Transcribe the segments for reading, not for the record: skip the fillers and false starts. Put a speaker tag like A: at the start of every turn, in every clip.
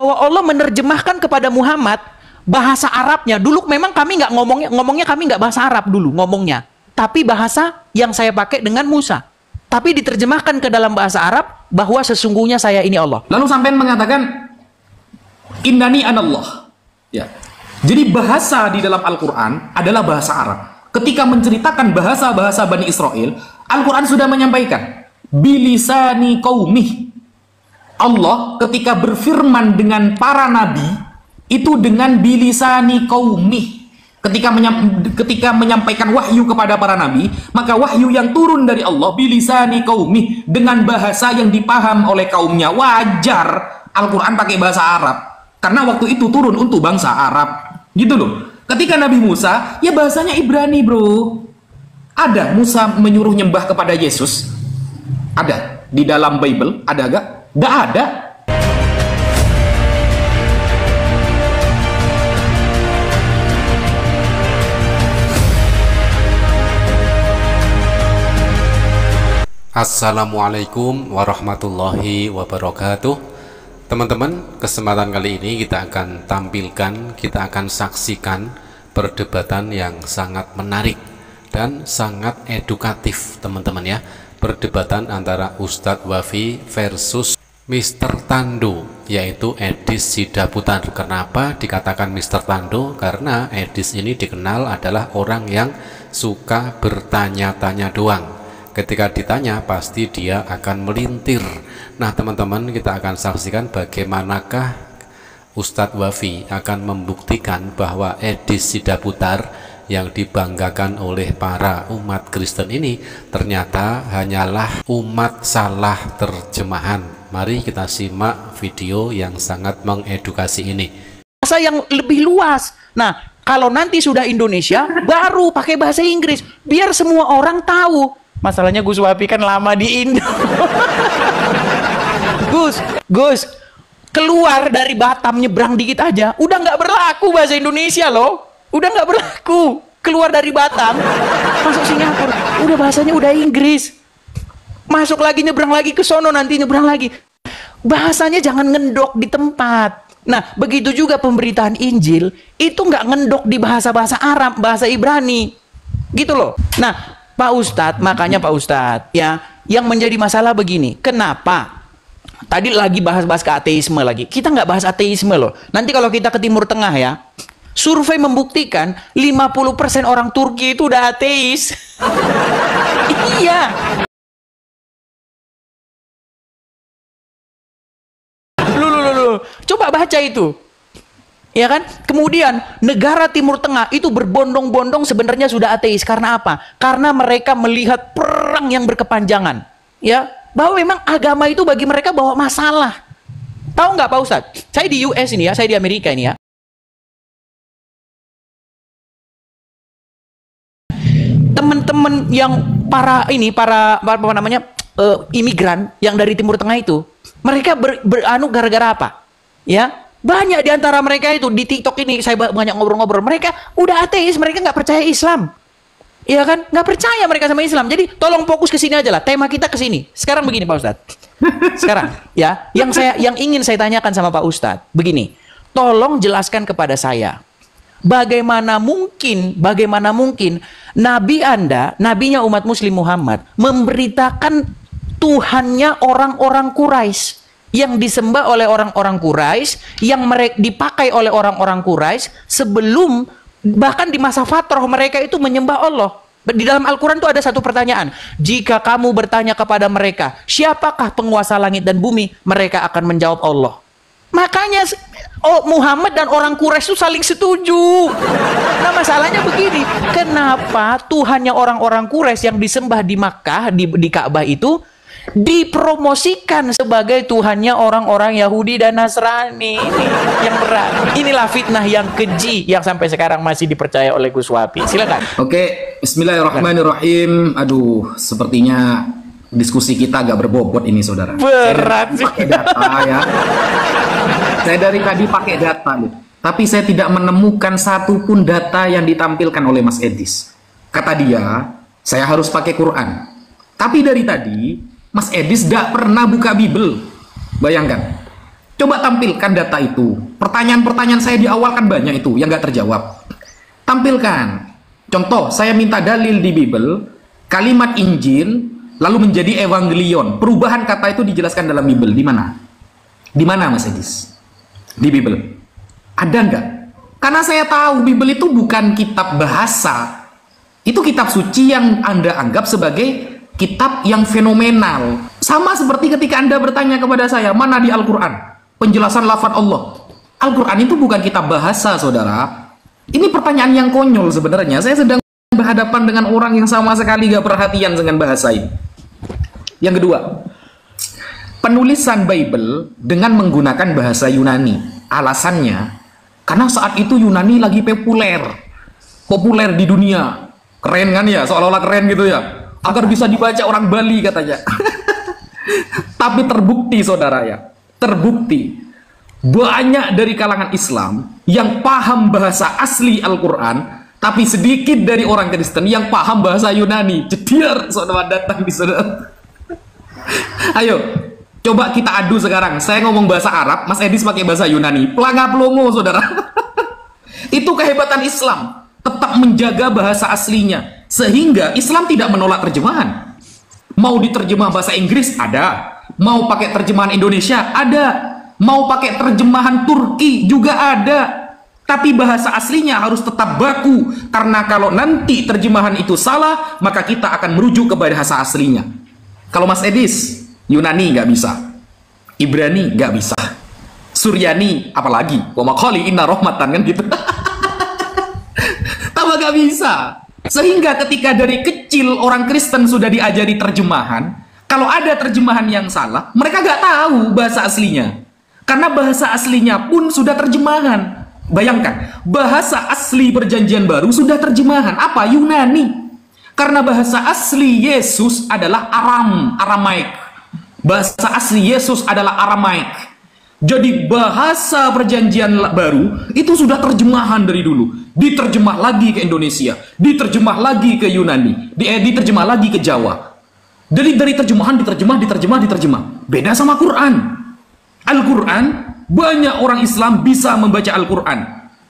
A: Bahwa Allah menerjemahkan kepada Muhammad bahasa Arabnya. Dulu memang kami nggak ngomongnya kami nggak bahasa Arab dulu ngomongnya, tapi bahasa yang saya pakai dengan Musa. Tapi diterjemahkan ke dalam bahasa Arab bahwa sesungguhnya saya ini Allah.
B: Lalu sampean mengatakan innani anallah. Ya. Jadi bahasa di dalam Al-Quran adalah bahasa Arab. Ketika menceritakan bahasa-bahasa Bani Israel, Al-Quran sudah menyampaikan bilisani qaumih. Allah ketika berfirman dengan para nabi itu dengan bilisani qaumih. Ketika menyampaikan wahyu kepada para nabi, maka wahyu yang turun dari Allah bilisani qaumih, dengan bahasa yang dipaham oleh kaumnya. Wajar Al-Quran pakai bahasa Arab karena waktu itu turun untuk bangsa Arab, gitu loh. Ketika Nabi Musa, ya bahasanya Ibrani, bro. Ada Musa menyuruh nyembah kepada Yesus? Ada di dalam Bible? Ada gak? Gak ada.
C: Assalamualaikum warahmatullahi wabarakatuh. Teman-teman, kesempatan kali ini kita akan tampilkan, kita akan saksikan perdebatan yang sangat menarik dan sangat edukatif, teman-teman ya. Perdebatan antara Ustadz Wafi versus Mr. Tando, yaitu Edis Sidaputar. Kenapa dikatakan Mr. Tando? Karena Edis ini dikenal adalah orang yang suka bertanya-tanya doang. Ketika ditanya pasti dia akan melintir. Nah teman-teman, kita akan saksikan bagaimanakah Ustadz Wafi akan membuktikan bahwa Edis Sidaputar yang dibanggakan oleh para umat Kristen ini ternyata hanyalah umat salah terjemahan. Mari kita simak video yang sangat mengedukasi ini.
A: Bahasa yang lebih luas. Nah, kalau nanti sudah Indonesia, baru pakai bahasa Inggris. Biar semua orang tahu. Masalahnya Gus Wafi kan lama di Indo. Gus, keluar dari Batam nyebrang dikit aja, udah nggak berlaku bahasa Indonesia loh. Udah nggak berlaku. Keluar dari Batam, masuk Singapura, udah bahasanya udah Inggris. Masuk lagi, nyebrang lagi ke sono, nanti nyebrang lagi. Bahasanya jangan ngendok di tempat. Nah, begitu juga pemberitaan Injil, itu nggak ngendok di bahasa-bahasa Arab, bahasa Ibrani. Gitu loh. Nah, Pak Ustadz, makanya Pak Ustadz, ya, yang menjadi masalah begini, kenapa? Tadi lagi bahas-bahas ke ateisme lagi. Kita nggak bahas ateisme loh. Nanti kalau kita ke Timur Tengah ya, survei membuktikan 50% orang Turki itu udah ateis. Iya. Lu. Coba baca itu. Ya kan? Kemudian negara Timur Tengah itu berbondong-bondong sebenarnya sudah ateis. Karena apa? Karena mereka melihat perang yang berkepanjangan. Ya, bahwa memang agama itu bagi mereka bawa masalah. Tahu nggak Pak Ustadz? Saya di US ini ya, saya di Amerika ini ya. Teman-teman yang para apa namanya imigran yang dari Timur Tengah itu, mereka beranu gara-gara apa? Ya, banyak di antara mereka itu di TikTok ini saya banyak ngobrol-ngobrol. Mereka udah ateis, mereka nggak percaya Islam, ya kan? Nggak percaya mereka sama Islam. Jadi tolong fokus ke sini aja lah. Tema kita ke sini. Sekarang begini Pak Ustadz. Sekarang ya, yang ingin saya tanyakan sama Pak Ustadz begini. Tolong jelaskan kepada saya. Bagaimana mungkin Nabi Anda, nabinya umat Muslim Muhammad, memberitakan Tuhannya orang-orang Quraisy, yang disembah oleh orang-orang Quraisy, yang dipakai oleh orang-orang Quraisy sebelum, bahkan di masa fatrah mereka itu menyembah Allah. Di dalam Al-Quran itu ada satu pertanyaan. Jika kamu bertanya kepada mereka, siapakah penguasa langit dan bumi? Mereka akan menjawab Allah. Makanya Muhammad dan orang Quraisy itu saling setuju. Nah masalahnya begini, kenapa Tuhannya orang-orang Quraisy yang disembah di Makkah, di Ka'bah itu dipromosikan sebagai Tuhannya orang-orang Yahudi dan Nasrani? Ini yang berat. Inilah fitnah yang keji yang sampai sekarang masih dipercaya oleh Gus Wafi. Silakan.
B: Oke, bismillahirrahmanirrahim. Aduh, sepertinya diskusi kita agak berbobot ini, saudara.
A: Berat sih.
B: Pakai data ya. Saya dari tadi pakai data loh, tapi saya tidak menemukan satupun data yang ditampilkan oleh Mas Edis. Kata dia, saya harus pakai Quran. Tapi dari tadi, Mas Edis tidak pernah buka Bible. Bayangkan. Coba tampilkan data itu. Pertanyaan-pertanyaan saya di awal kan banyak itu yang nggak terjawab. Tampilkan. Contoh, saya minta dalil di Bible, kalimat Injil, lalu menjadi Evangelion. Perubahan kata itu dijelaskan dalam Bible. Di mana? Di mana, Mas Edis? Di Bible. Ada nggak? Karena saya tahu Bible itu bukan kitab bahasa. Itu kitab suci yang Anda anggap sebagai kitab yang fenomenal. Sama seperti ketika Anda bertanya kepada saya, mana di Al-Quran penjelasan lafaz Allah? Al-Quran itu bukan kitab bahasa, saudara. Ini pertanyaan yang konyol sebenarnya. Saya sedang berhadapan dengan orang yang sama sekali gak perhatian dengan bahasa ini. Yang kedua, penulisan Bible dengan menggunakan bahasa Yunani. Alasannya, karena saat itu Yunani lagi populer di dunia. Keren kan ya, seolah-olah keren gitu ya, agar bisa dibaca orang Bali katanya. Tapi terbukti, saudara ya, terbukti banyak dari kalangan Islam yang paham bahasa asli Al-Quran, tapi sedikit dari orang Kristen yang paham bahasa Yunani. Jediar, saudara datang di saudara. Ayo, coba kita adu sekarang. Saya ngomong bahasa Arab, Mas Edis pakai bahasa Yunani. Pelanga-pelongo, saudara. Itu kehebatan Islam. Tetap menjaga bahasa aslinya. Sehingga Islam tidak menolak terjemahan. Mau diterjemah bahasa Inggris? Ada. Mau pakai terjemahan Indonesia? Ada. Mau pakai terjemahan Turki? Juga ada. Tapi bahasa aslinya harus tetap baku. Karena kalau nanti terjemahan itu salah, maka kita akan merujuk ke bahasa aslinya. Kalau Mas Edis, Yunani nggak bisa. Ibrani nggak bisa. Suryani apalagi. Wa maqali inna rahmatan, kan gitu. Tambah gak bisa. Sehingga ketika dari kecil orang Kristen sudah diajari terjemahan, kalau ada terjemahan yang salah, mereka gak tahu bahasa aslinya. Karena bahasa aslinya pun sudah terjemahan. Bayangkan, bahasa asli perjanjian baru sudah terjemahan. Apa? Yunani. Karena bahasa asli Yesus adalah Aramaik. Bahasa asli Yesus adalah Aramaik. Jadi bahasa perjanjian baru itu sudah terjemahan dari dulu. Diterjemah lagi ke Indonesia, diterjemah lagi ke Yunani, diterjemah lagi ke Jawa. Dari terjemahan, diterjemah. Beda sama Quran. Al-Quran, banyak orang Islam bisa membaca Al-Quran.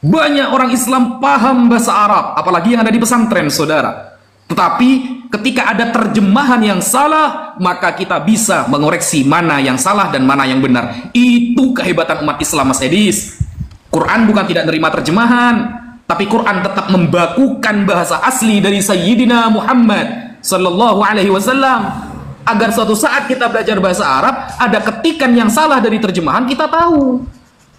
B: Banyak orang Islam paham bahasa Arab, apalagi yang ada di pesantren, saudara. Tetapi ketika ada terjemahan yang salah, maka kita bisa mengoreksi mana yang salah dan mana yang benar. Itu kehebatan umat Islam, Mas Edis. Quran bukan tidak menerima terjemahan, tapi Quran tetap membakukan bahasa asli dari Sayyidina Muhammad Sallallahu Alaihi Wasallam. Agar suatu saat kita belajar bahasa Arab, ada ketikan yang salah dari terjemahan, kita tahu.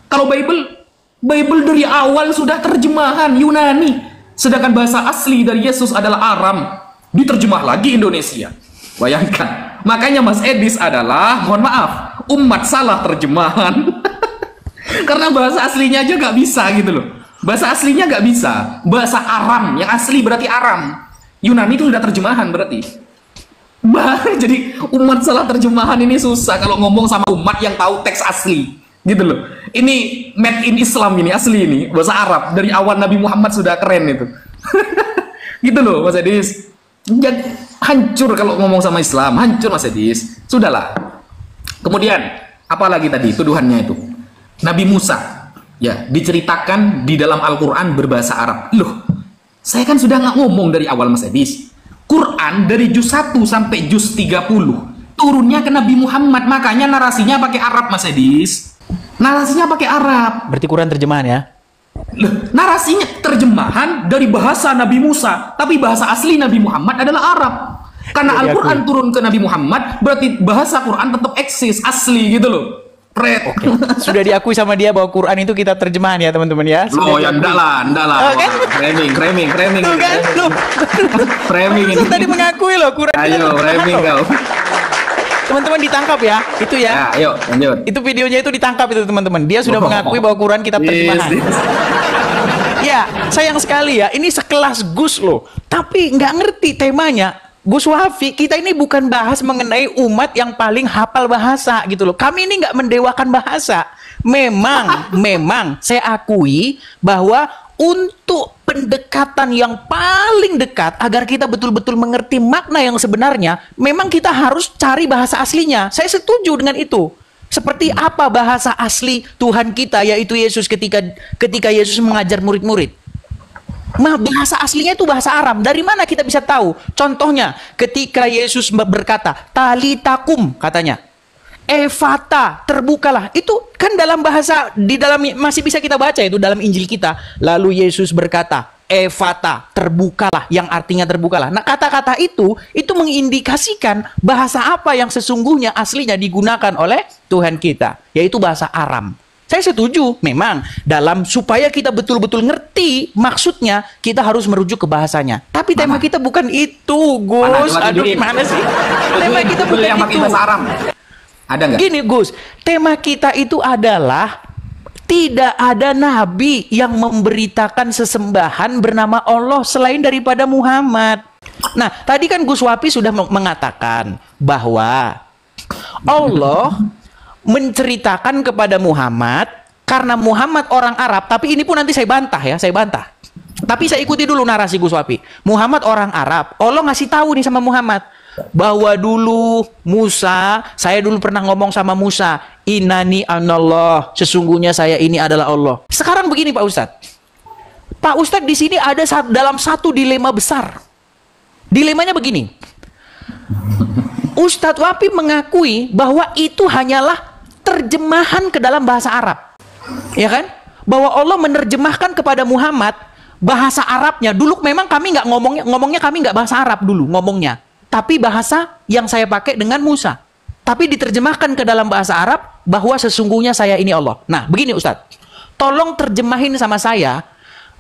B: Kalau Bible dari awal sudah terjemahan Yunani. Sedangkan bahasa asli dari Yesus adalah Aram, diterjemah lagi Indonesia. Bayangkan. Makanya Mas Edis adalah, mohon maaf, umat salah terjemahan. Karena bahasa aslinya aja gak bisa gitu loh. Bahasa aslinya gak bisa. Bahasa Aram, yang asli berarti Aram. Yunani itu sudah terjemahan berarti. Jadi umat salah terjemahan ini susah kalau ngomong sama umat yang tahu teks asli. Gitu loh. Ini made in Islam ini, asli ini, bahasa Arab. Dari awal Nabi Muhammad sudah keren itu. Gitu loh, Mas Edis. Jadi hancur kalau ngomong sama Islam, hancur Mas Edis. Sudahlah. Kemudian, apa lagi tadi tuduhannya itu? Nabi Musa, ya, diceritakan di dalam Al-Quran berbahasa Arab. Loh, saya kan sudah nggak ngomong dari awal, Mas Edis. Quran dari juz 1 sampai juz 30 turunnya ke Nabi Muhammad, makanya narasinya pakai Arab, Mas Edis. Narasinya pakai Arab.
A: Berarti Quran terjemahan ya?
B: Loh, narasinya terjemahan dari bahasa Nabi Musa, tapi bahasa asli Nabi Muhammad adalah Arab. Karena Al-Quran turun ke Nabi Muhammad, berarti bahasa Quran tetap eksis, asli gitu loh.
A: Oke. Sudah diakui sama dia bahwa Quran itu kita terjemahan ya teman-teman ya.
B: Loh ya enggak lah.
A: Kan?
B: Framing.
A: Kan?
B: Framing ini.
A: Tadi mengakui loh Quran.
B: Ayo, framing kau.
A: Teman-teman ditangkap ya, itu ya.
B: Ya, ayo lanjut.
A: Itu videonya itu ditangkap itu teman-teman. Dia sudah mengakui bahwa Quran kitab terjemahan. Ya, sayang sekali ya. Ini sekelas Gus loh. Tapi nggak ngerti temanya. Gus Wafi, kita ini bukan bahas mengenai umat yang paling hafal bahasa gitu loh. Kami ini nggak mendewakan bahasa. Memang saya akui bahwa untuk pendekatan yang paling dekat agar kita betul-betul mengerti makna yang sebenarnya, memang kita harus cari bahasa aslinya. Saya setuju dengan itu. Seperti apa bahasa asli Tuhan kita, yaitu Yesus, ketika Yesus mengajar murid-murid? Bahasa aslinya itu bahasa Aram. Dari mana kita bisa tahu? Contohnya, ketika Yesus berkata, talitakum, katanya, Evata, terbukalah. Itu kan dalam bahasa, di dalam masih bisa kita baca itu dalam Injil kita. Lalu Yesus berkata, Evata, terbukalah, yang artinya terbukalah. Nah, kata-kata itu mengindikasikan bahasa apa yang sesungguhnya aslinya digunakan oleh Tuhan kita, yaitu bahasa Aram. Saya setuju, memang supaya kita betul-betul ngerti maksudnya, kita harus merujuk ke bahasanya. Tapi tema kita bukan itu, Gus. Aduh, gimana sih? Tema kita bukan
B: yang pakai
A: itu.
B: bahasa Aram. Ada nggak?
A: Gini, Gus, tema kita itu adalah tidak ada nabi yang memberitakan sesembahan bernama Allah selain daripada Muhammad. Nah, tadi kan Gus Wapi sudah mengatakan bahwa Allah menceritakan kepada Muhammad karena Muhammad orang Arab, tapi ini pun nanti saya bantah ya, saya bantah. Tapi saya ikuti dulu narasi Gus Wapi. Muhammad orang Arab, Allah ngasih tahu nih sama Muhammad bahwa dulu Musa, saya dulu pernah ngomong sama Musa, Innani anallah, sesungguhnya saya ini adalah Allah. Sekarang begini Pak Ustadz. Pak Ustadz di sini ada dalam satu dilema besar. Dilemanya begini. Ustadz Wapi mengakui bahwa itu hanyalah terjemahan ke dalam bahasa Arab, ya kan? Bahwa Allah menerjemahkan kepada Muhammad bahasa Arabnya. Dulu memang kami nggak ngomongnya kami nggak bahasa Arab dulu ngomongnya, tapi bahasa yang saya pakai dengan Musa. Tapi diterjemahkan ke dalam bahasa Arab bahwa sesungguhnya saya ini Allah. Nah, begini Ustadz, tolong terjemahin sama saya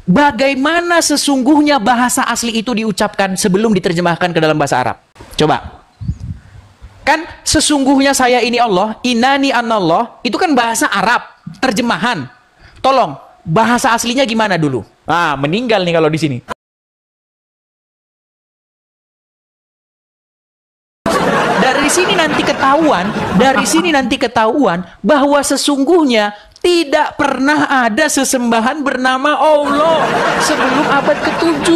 A: bagaimana sesungguhnya bahasa asli itu diucapkan sebelum diterjemahkan ke dalam bahasa Arab. Coba. Kan sesungguhnya saya ini Allah, Innani anallah, itu kan bahasa Arab, terjemahan. Tolong, bahasa aslinya gimana dulu? Ah, meninggal nih kalau di sini. Dari sini nanti ketahuan bahwa sesungguhnya tidak pernah ada sesembahan bernama Allah sebelum abad ke-7.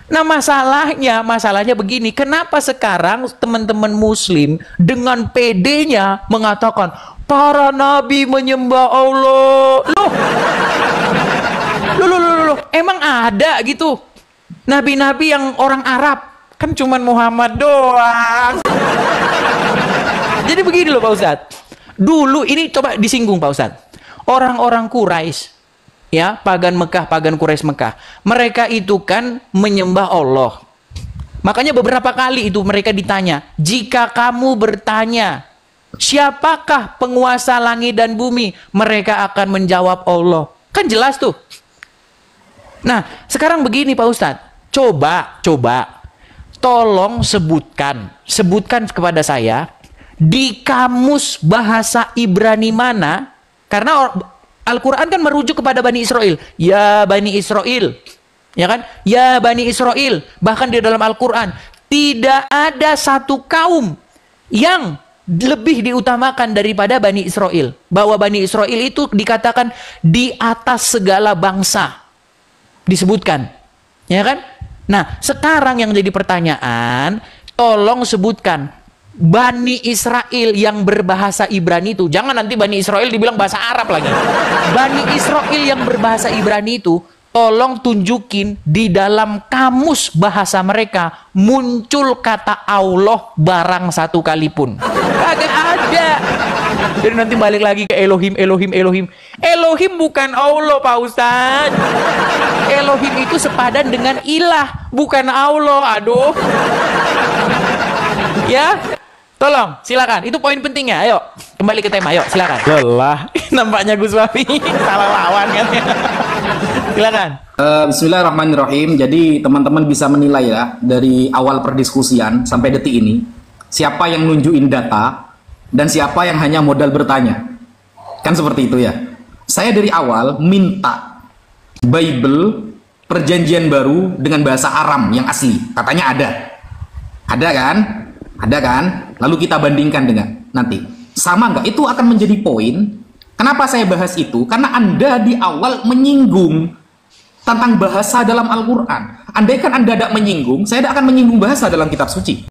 A: Nah, masalahnya begini, kenapa sekarang teman-teman muslim dengan PD-nya mengatakan para nabi menyembah Allah? Loh, emang ada gitu nabi-nabi yang orang Arab? Kan cuman Muhammad doang. Jadi begini loh Pak Ustadz. Dulu ini coba disinggung Pak Ustadz. Orang-orang Quraisy, ya, pagan Mekah, pagan Quraisy Mekah, mereka itu kan menyembah Allah. Makanya beberapa kali itu mereka ditanya, jika kamu bertanya, siapakah penguasa langit dan bumi? Mereka akan menjawab Allah. Kan jelas tuh. Nah, sekarang begini Pak Ustadz, coba, tolong sebutkan kepada saya, di kamus bahasa Ibrani mana, karena Al-Quran kan merujuk kepada Bani Israel. Ya Bani Israel, ya kan? Ya Bani Israel. Bahkan di dalam Al-Quran tidak ada satu kaum yang lebih diutamakan daripada Bani Israel. Bahwa Bani Israel itu dikatakan di atas segala bangsa, disebutkan, ya kan? Nah, sekarang yang jadi pertanyaan, tolong sebutkan Bani Israel yang berbahasa Ibrani itu. Jangan nanti Bani Israel dibilang bahasa Arab lagi. Bani Israel yang berbahasa Ibrani itu, tolong tunjukin di dalam kamus bahasa mereka muncul kata Allah barang satu kali pun. Kagak ada. Jadi nanti balik lagi ke Elohim. Elohim bukan Allah Pak Ustadz. Elohim itu sepadan dengan ilah, bukan Allah. Aduh. Ya, tolong, silakan. Itu poin pentingnya. Ayo, kembali ke tema. Ayo, silakan. Lelah. Nampaknya Gus Wafi salah lawan kan. Silakan.
B: Bismillahirrahmanirrahim. Jadi teman-teman bisa menilai ya dari awal perdiskusian sampai detik ini, siapa yang nunjukin data dan siapa yang hanya modal bertanya. Kan seperti itu ya. Saya dari awal minta Bible Perjanjian Baru dengan bahasa Aram yang asli. Katanya ada. Ada kan? Ada kan? Lalu kita bandingkan dengan nanti. Sama nggak? Itu akan menjadi poin. Kenapa saya bahas itu? Karena Anda di awal menyinggung tentang bahasa dalam Al-Quran. Andai kan Anda tidak menyinggung, saya tidak akan menyinggung bahasa dalam kitab suci.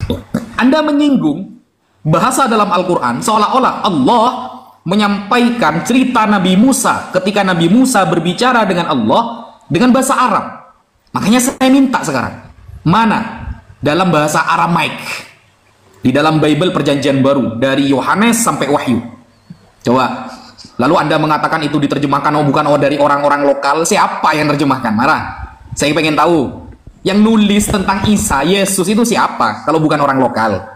B: Anda menyinggung bahasa dalam Al-Quran seolah-olah Allah menyampaikan cerita Nabi Musa ketika Nabi Musa berbicara dengan Allah dengan bahasa Arab. Makanya saya minta sekarang, mana dalam bahasa Aramaik di dalam Bible Perjanjian Baru dari Yohanes sampai Wahyu? Coba. Lalu Anda mengatakan itu diterjemahkan bukan dari orang-orang lokal. Siapa yang terjemahkan? Marah. Saya pengen tahu. Yang nulis tentang Isa, Yesus itu siapa? Kalau bukan orang lokal.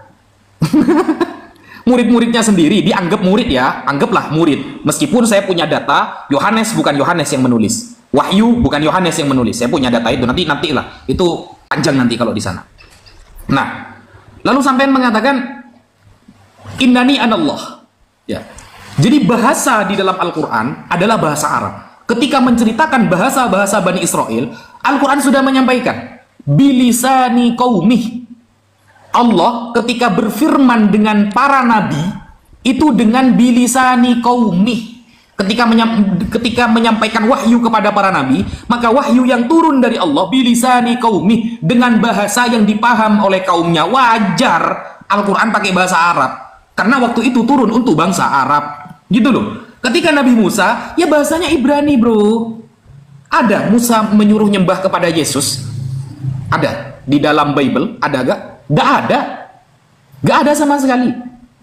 B: Murid-muridnya sendiri dianggap murid ya. Anggaplah murid. Meskipun saya punya data, Yohanes bukan Yohanes yang menulis. Wahyu bukan Yohanes yang menulis. Saya punya data itu. Nantilah. Itu panjang nanti kalau di sana. Nah, lalu sampean mengatakan innani anallah. Ya. Jadi bahasa di dalam Al-Quran adalah bahasa Arab. Ketika menceritakan bahasa-bahasa Bani Israel, Al-Quran sudah menyampaikan bilisani qaumih. Allah ketika berfirman dengan para nabi itu dengan bilisani qaumih. Ketika menyampaikan wahyu kepada para nabi, maka wahyu yang turun dari Allah bilisani qaumih dengan bahasa yang dipaham oleh kaumnya. Wajar Al-Quran pakai bahasa Arab karena waktu itu turun untuk bangsa Arab. Gitu loh. Ketika Nabi Musa, ya bahasanya Ibrani, bro. Ada Musa menyuruh nyembah kepada Yesus? Ada di dalam Bible? Ada gak? Gak ada. Gak ada sama sekali.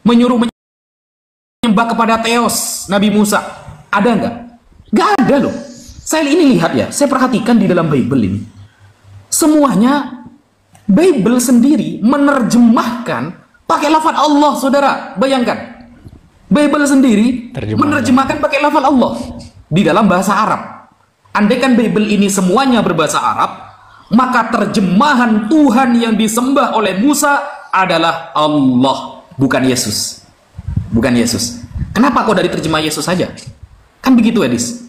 B: Menyuruh menyembah kepada Theos, Nabi Musa. Ada gak? Gak ada loh. Saya ini lihat ya, saya perhatikan di dalam Bible ini. Semuanya Bible sendiri menerjemahkan pakai lafaz Allah, saudara. Bayangkan. Bible sendiri menerjemahkan pakai lafaz Allah di dalam bahasa Arab. Andaikan Bible ini semuanya berbahasa Arab, maka terjemahan Tuhan yang disembah oleh Musa adalah Allah, bukan Yesus. Bukan Yesus. Kenapa kok dari terjemah Yesus saja? Kan begitu ya, Dis?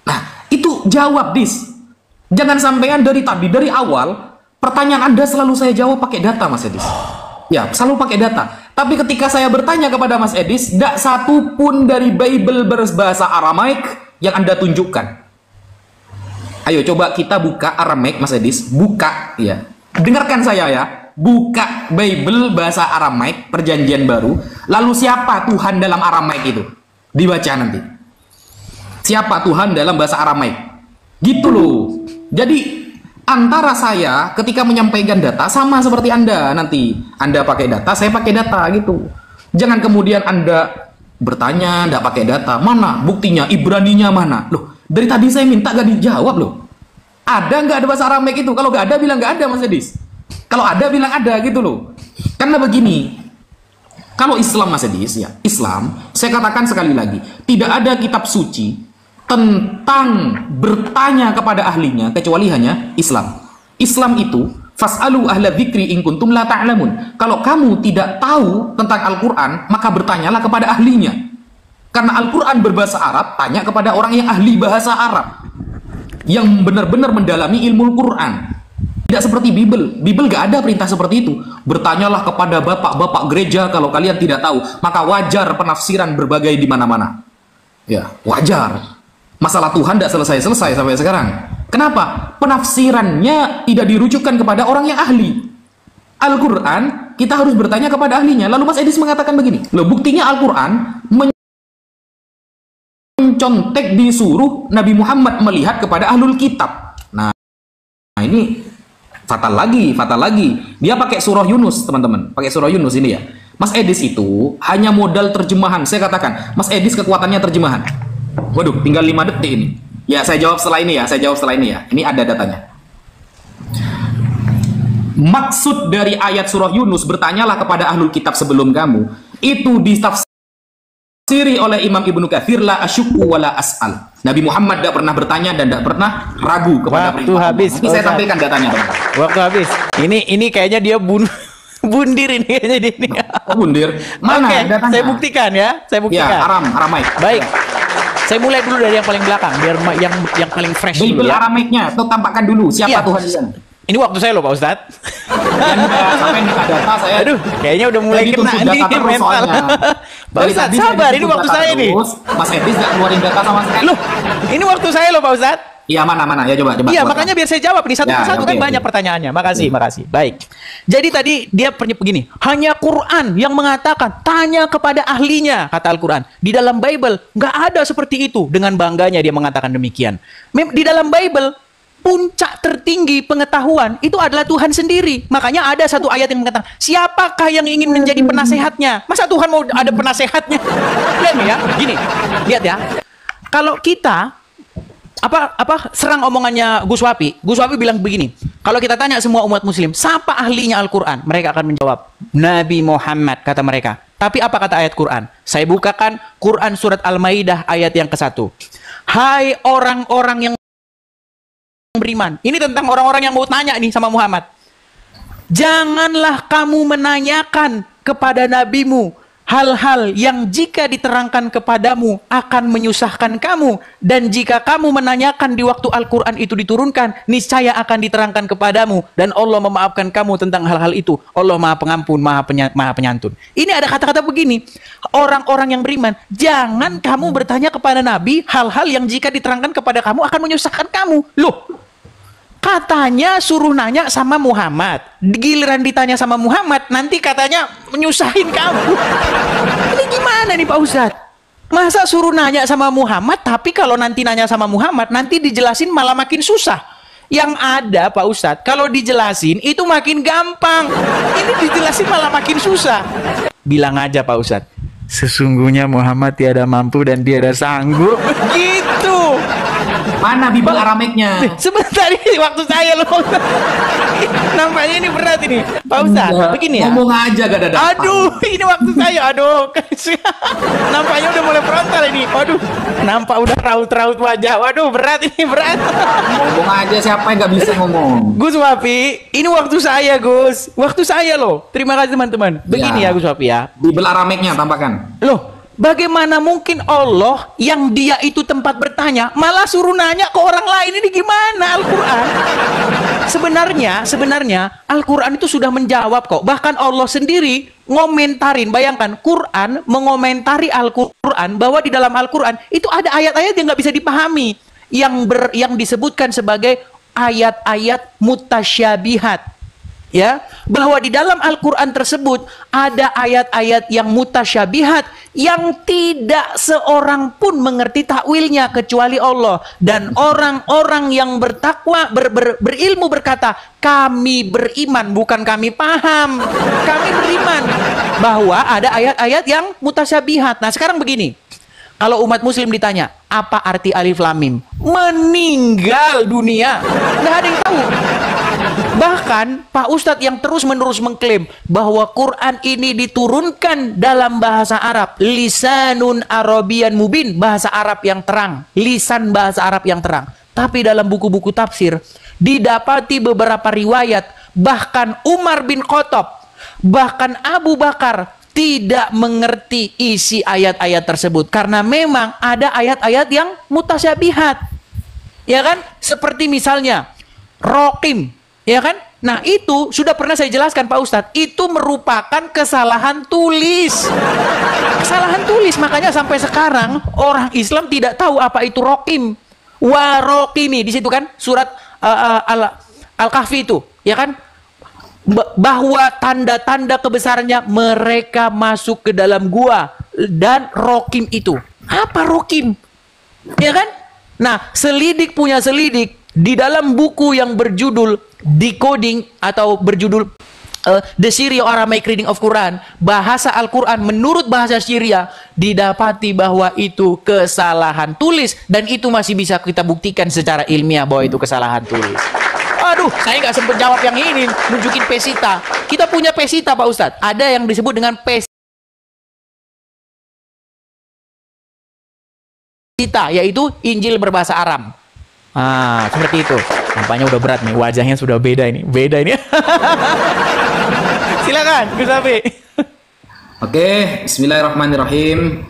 B: Nah, itu jawab, Dis. Jangan sampean dari awal, pertanyaan Anda selalu saya jawab pakai data, Mas Edis. Ya, selalu pakai data. Tapi ketika saya bertanya kepada Mas Edis, tidak satu pun dari Bible berbahasa Aramaik yang Anda tunjukkan. Ayo coba kita buka Aramaik, Mas Edis. Buka, ya. Dengarkan saya ya. Buka Bible bahasa Aramaik, Perjanjian Baru. Lalu siapa Tuhan dalam Aramaik itu? Dibaca nanti. Siapa Tuhan dalam bahasa Aramaik? Gitu loh. Jadi antara saya ketika menyampaikan data sama seperti Anda nanti. Anda pakai data, saya pakai data gitu. Jangan kemudian Anda bertanya, tidak pakai data. Mana buktinya? Ibraninya mana? Loh, dari tadi saya minta gak dijawab loh. Ada nggak ada bahasa Aramaik itu? Kalau nggak ada, bilang nggak ada, Mas Edis. Kalau ada, bilang ada gitu loh. Karena begini, kalau Islam, Mas Edis, ya Islam, saya katakan sekali lagi, tidak ada kitab suci tentang bertanya kepada ahlinya kecuali hanya Islam. Islam itu fas'alu ahla dzikri in kuntum la ta'lamun. Kalau kamu tidak tahu tentang Al-Qur'an, maka bertanyalah kepada ahlinya. Karena Al-Qur'an berbahasa Arab, tanya kepada orang yang ahli bahasa Arab, yang benar-benar mendalami ilmu Al-Qur'an. Tidak seperti Bible. Bible gak ada perintah seperti itu. Bertanyalah kepada bapak-bapak gereja kalau kalian tidak tahu. Maka wajar penafsiran berbagai di mana-mana. Ya, wajar. Masalah Tuhan tidak selesai-selesai sampai sekarang. Kenapa? Penafsirannya tidak dirujukan kepada orang yang ahli. Al-Quran, kita harus bertanya kepada ahlinya. Lalu Mas Edis mengatakan begini. Loh, buktinya Al-Quran mencontek disuruh Nabi Muhammad melihat kepada ahlul kitab. Nah ini fatal lagi. Dia pakai surah Yunus, teman-teman. Pakai surah Yunus ini ya. Mas Edis itu hanya modal terjemahan. Saya katakan, Mas Edis kekuatannya terjemahan. Waduh, tinggal 5 detik ini. Ya, saya jawab setelah ini ya. Ini ada datanya. Maksud dari ayat surah Yunus, bertanyalah kepada ahlul kitab sebelum kamu, itu ditafsiri oleh Imam Ibnu Katsir, la asyukku wala as'al. Nabi Muhammad tidak pernah bertanya dan tidak pernah ragu kepada
A: Waktu habis.
B: Nanti saya tampilkan datanya.
A: Waktu habis. Ini kayaknya dia bundir ini kayaknya dia ini.
B: Oh, bundir. Mana datanya?
A: Saya buktikan ya.
B: Ya, Aramaik.
A: Baik. Saya mulai dulu dari yang paling belakang, biar yang paling fresh dulu
B: Bible
A: ya.
B: Aramaiknya, tuh tampakkan dulu siapa Tuhan di sana.
A: Ini waktu saya loh Pak Ustadz.
B: Sampai minta data saya.
A: Aduh, kayaknya udah mulai kena nih mental. Pak Ustadz, sabar, ini waktu saya nih.
B: Mas Edis nggak keluarin data sama sekali.
A: Loh, ini waktu saya loh Pak Ustadz.
B: Iya, mana ya, coba
A: Iya,
B: buatkan.
A: makanya biar saya jawab nih satu
B: Ya,
A: persatu kan
B: oke,
A: banyak
B: oke.
A: pertanyaannya. Makasih. Baik. Jadi tadi dia begini, hanya Quran yang mengatakan tanya kepada ahlinya, kata Al-Quran. Di dalam Bible nggak ada seperti itu. Dengan bangganya dia mengatakan demikian. Di dalam Bible puncak tertinggi pengetahuan itu adalah Tuhan sendiri. Makanya ada satu ayat yang mengatakan, siapakah yang ingin menjadi penasehatnya? Masa Tuhan mau ada penasehatnya? Lihat nih ya, gini, lihat ya. Kalau kita serang omongannya Gus Wapi bilang begini, kalau kita tanya semua umat muslim, siapa ahlinya Al-Quran? Mereka akan menjawab, Nabi Muhammad, kata mereka. Tapi apa kata ayat Quran? Saya bukakan Quran surat Al-Maidah ayat yang ke-1. Hai orang-orang yang beriman. Ini tentang orang-orang yang mau tanya nih sama Muhammad. Janganlah kamu menanyakan kepada nabimu hal-hal yang jika diterangkan kepadamu akan menyusahkan kamu, dan jika kamu menanyakan di waktu Al-Quran itu diturunkan, niscaya akan diterangkan kepadamu, dan Allah memaafkan kamu tentang hal-hal itu. Allah Maha Pengampun, Maha Penyantun. Ini ada kata-kata begini, orang-orang yang beriman, jangan kamu bertanya kepada Nabi hal-hal yang jika diterangkan kepada kamu akan menyusahkan kamu. Loh, katanya suruh nanya sama Muhammad. Giliran ditanya sama Muhammad, nanti katanya menyusahin kamu. Ini gimana nih Pak Ustadz? Masa suruh nanya sama Muhammad, tapi kalau nanti nanya sama Muhammad, nanti dijelasin malah makin susah. Yang ada Pak Ustadz, kalau dijelasin itu makin gampang. Ini dijelasin malah makin susah. Bilang aja Pak Ustadz, sesungguhnya Muhammad tiada mampu dan tiada sanggup. Gitu.
B: Mana Bible Arameknya?
A: Sebentar, ini waktu saya loh. Nampaknya ini berat ini Pak Ustadz. Begini ya,
B: Ngomong aja gak ada dapat.
A: aduh, ini waktu saya. Aduh, nampaknya udah mulai frontal ini. Waduh, nampak udah raut-raut wajah. Waduh, berat ini, berat.
B: Ngomong aja, siapa yang gak bisa ngomong?
A: Gus Wapi, ini waktu saya Gus. Waktu saya loh. Terima kasih teman-teman. Begini ya Gus Wapi ya.
B: Bible Arameknya tampakkan.
A: Loh, bagaimana mungkin Allah yang dia itu tempat bertanya malah suruh nanya ke orang lain? Ini gimana Al-Quran? Sebenarnya Al-Quran itu sudah menjawab kok. Bahkan Allah sendiri ngomentarin. Bayangkan, Quran mengomentari Al-Quran bahwa di dalam Al-Quran itu ada ayat-ayat yang nggak bisa dipahami, yang disebutkan sebagai ayat-ayat mutasyabihat. Ya, bahwa di dalam Al-Quran tersebut ada ayat-ayat yang mutasyabihat yang tidak seorang pun mengerti takwilnya kecuali Allah. Dan orang-orang yang bertakwa berilmu berkata, kami beriman, bukan kami paham, kami beriman bahwa ada ayat-ayat yang mutasyabihat. Nah sekarang begini, kalau umat muslim ditanya, apa arti alif lam mim? Meninggal dunia, nggak ada yang tahu. Bahkan Pak Ustadz yang terus-menerus mengklaim bahwa Quran ini diturunkan dalam bahasa Arab, lisanun Arabian mubin, bahasa Arab yang terang, lisan bahasa Arab yang terang. Tapi dalam buku-buku tafsir didapati beberapa riwayat, bahkan Umar bin Khattab, bahkan Abu Bakar tidak mengerti isi ayat-ayat tersebut karena memang ada ayat-ayat yang mutasyabihat. Ya kan? Seperti misalnya Rokim, ya kan? Nah itu sudah pernah saya jelaskan Pak Ustadz, itu merupakan kesalahan tulis. Kesalahan tulis, makanya sampai sekarang orang Islam tidak tahu apa itu Rokim. Warokimi, di situ kan surat Al-Kahfi itu, ya kan? Bahwa tanda-tanda kebesarannya mereka masuk ke dalam gua, dan Rokim itu. Apa Rokim? Ya kan? Nah, selidik punya selidik. Di dalam buku yang berjudul Decoding atau berjudul The Syrio-Aramaic Reading of Quran, bahasa Al-Quran menurut bahasa Syria, didapati bahwa itu kesalahan tulis, dan itu masih bisa kita buktikan secara ilmiah bahwa itu kesalahan tulis. Aduh, saya nggak sempat jawab yang ini, nunjukin Pesita. Kita punya Pesita Pak Ustadz, ada yang disebut dengan Pesita, yaitu Injil berbahasa Aram. Ah, seperti itu. Nampaknya udah berat nih, wajahnya sudah beda ini. Silakan, Gus Afi.
B: Oke, bismillahirrahmanirrahim.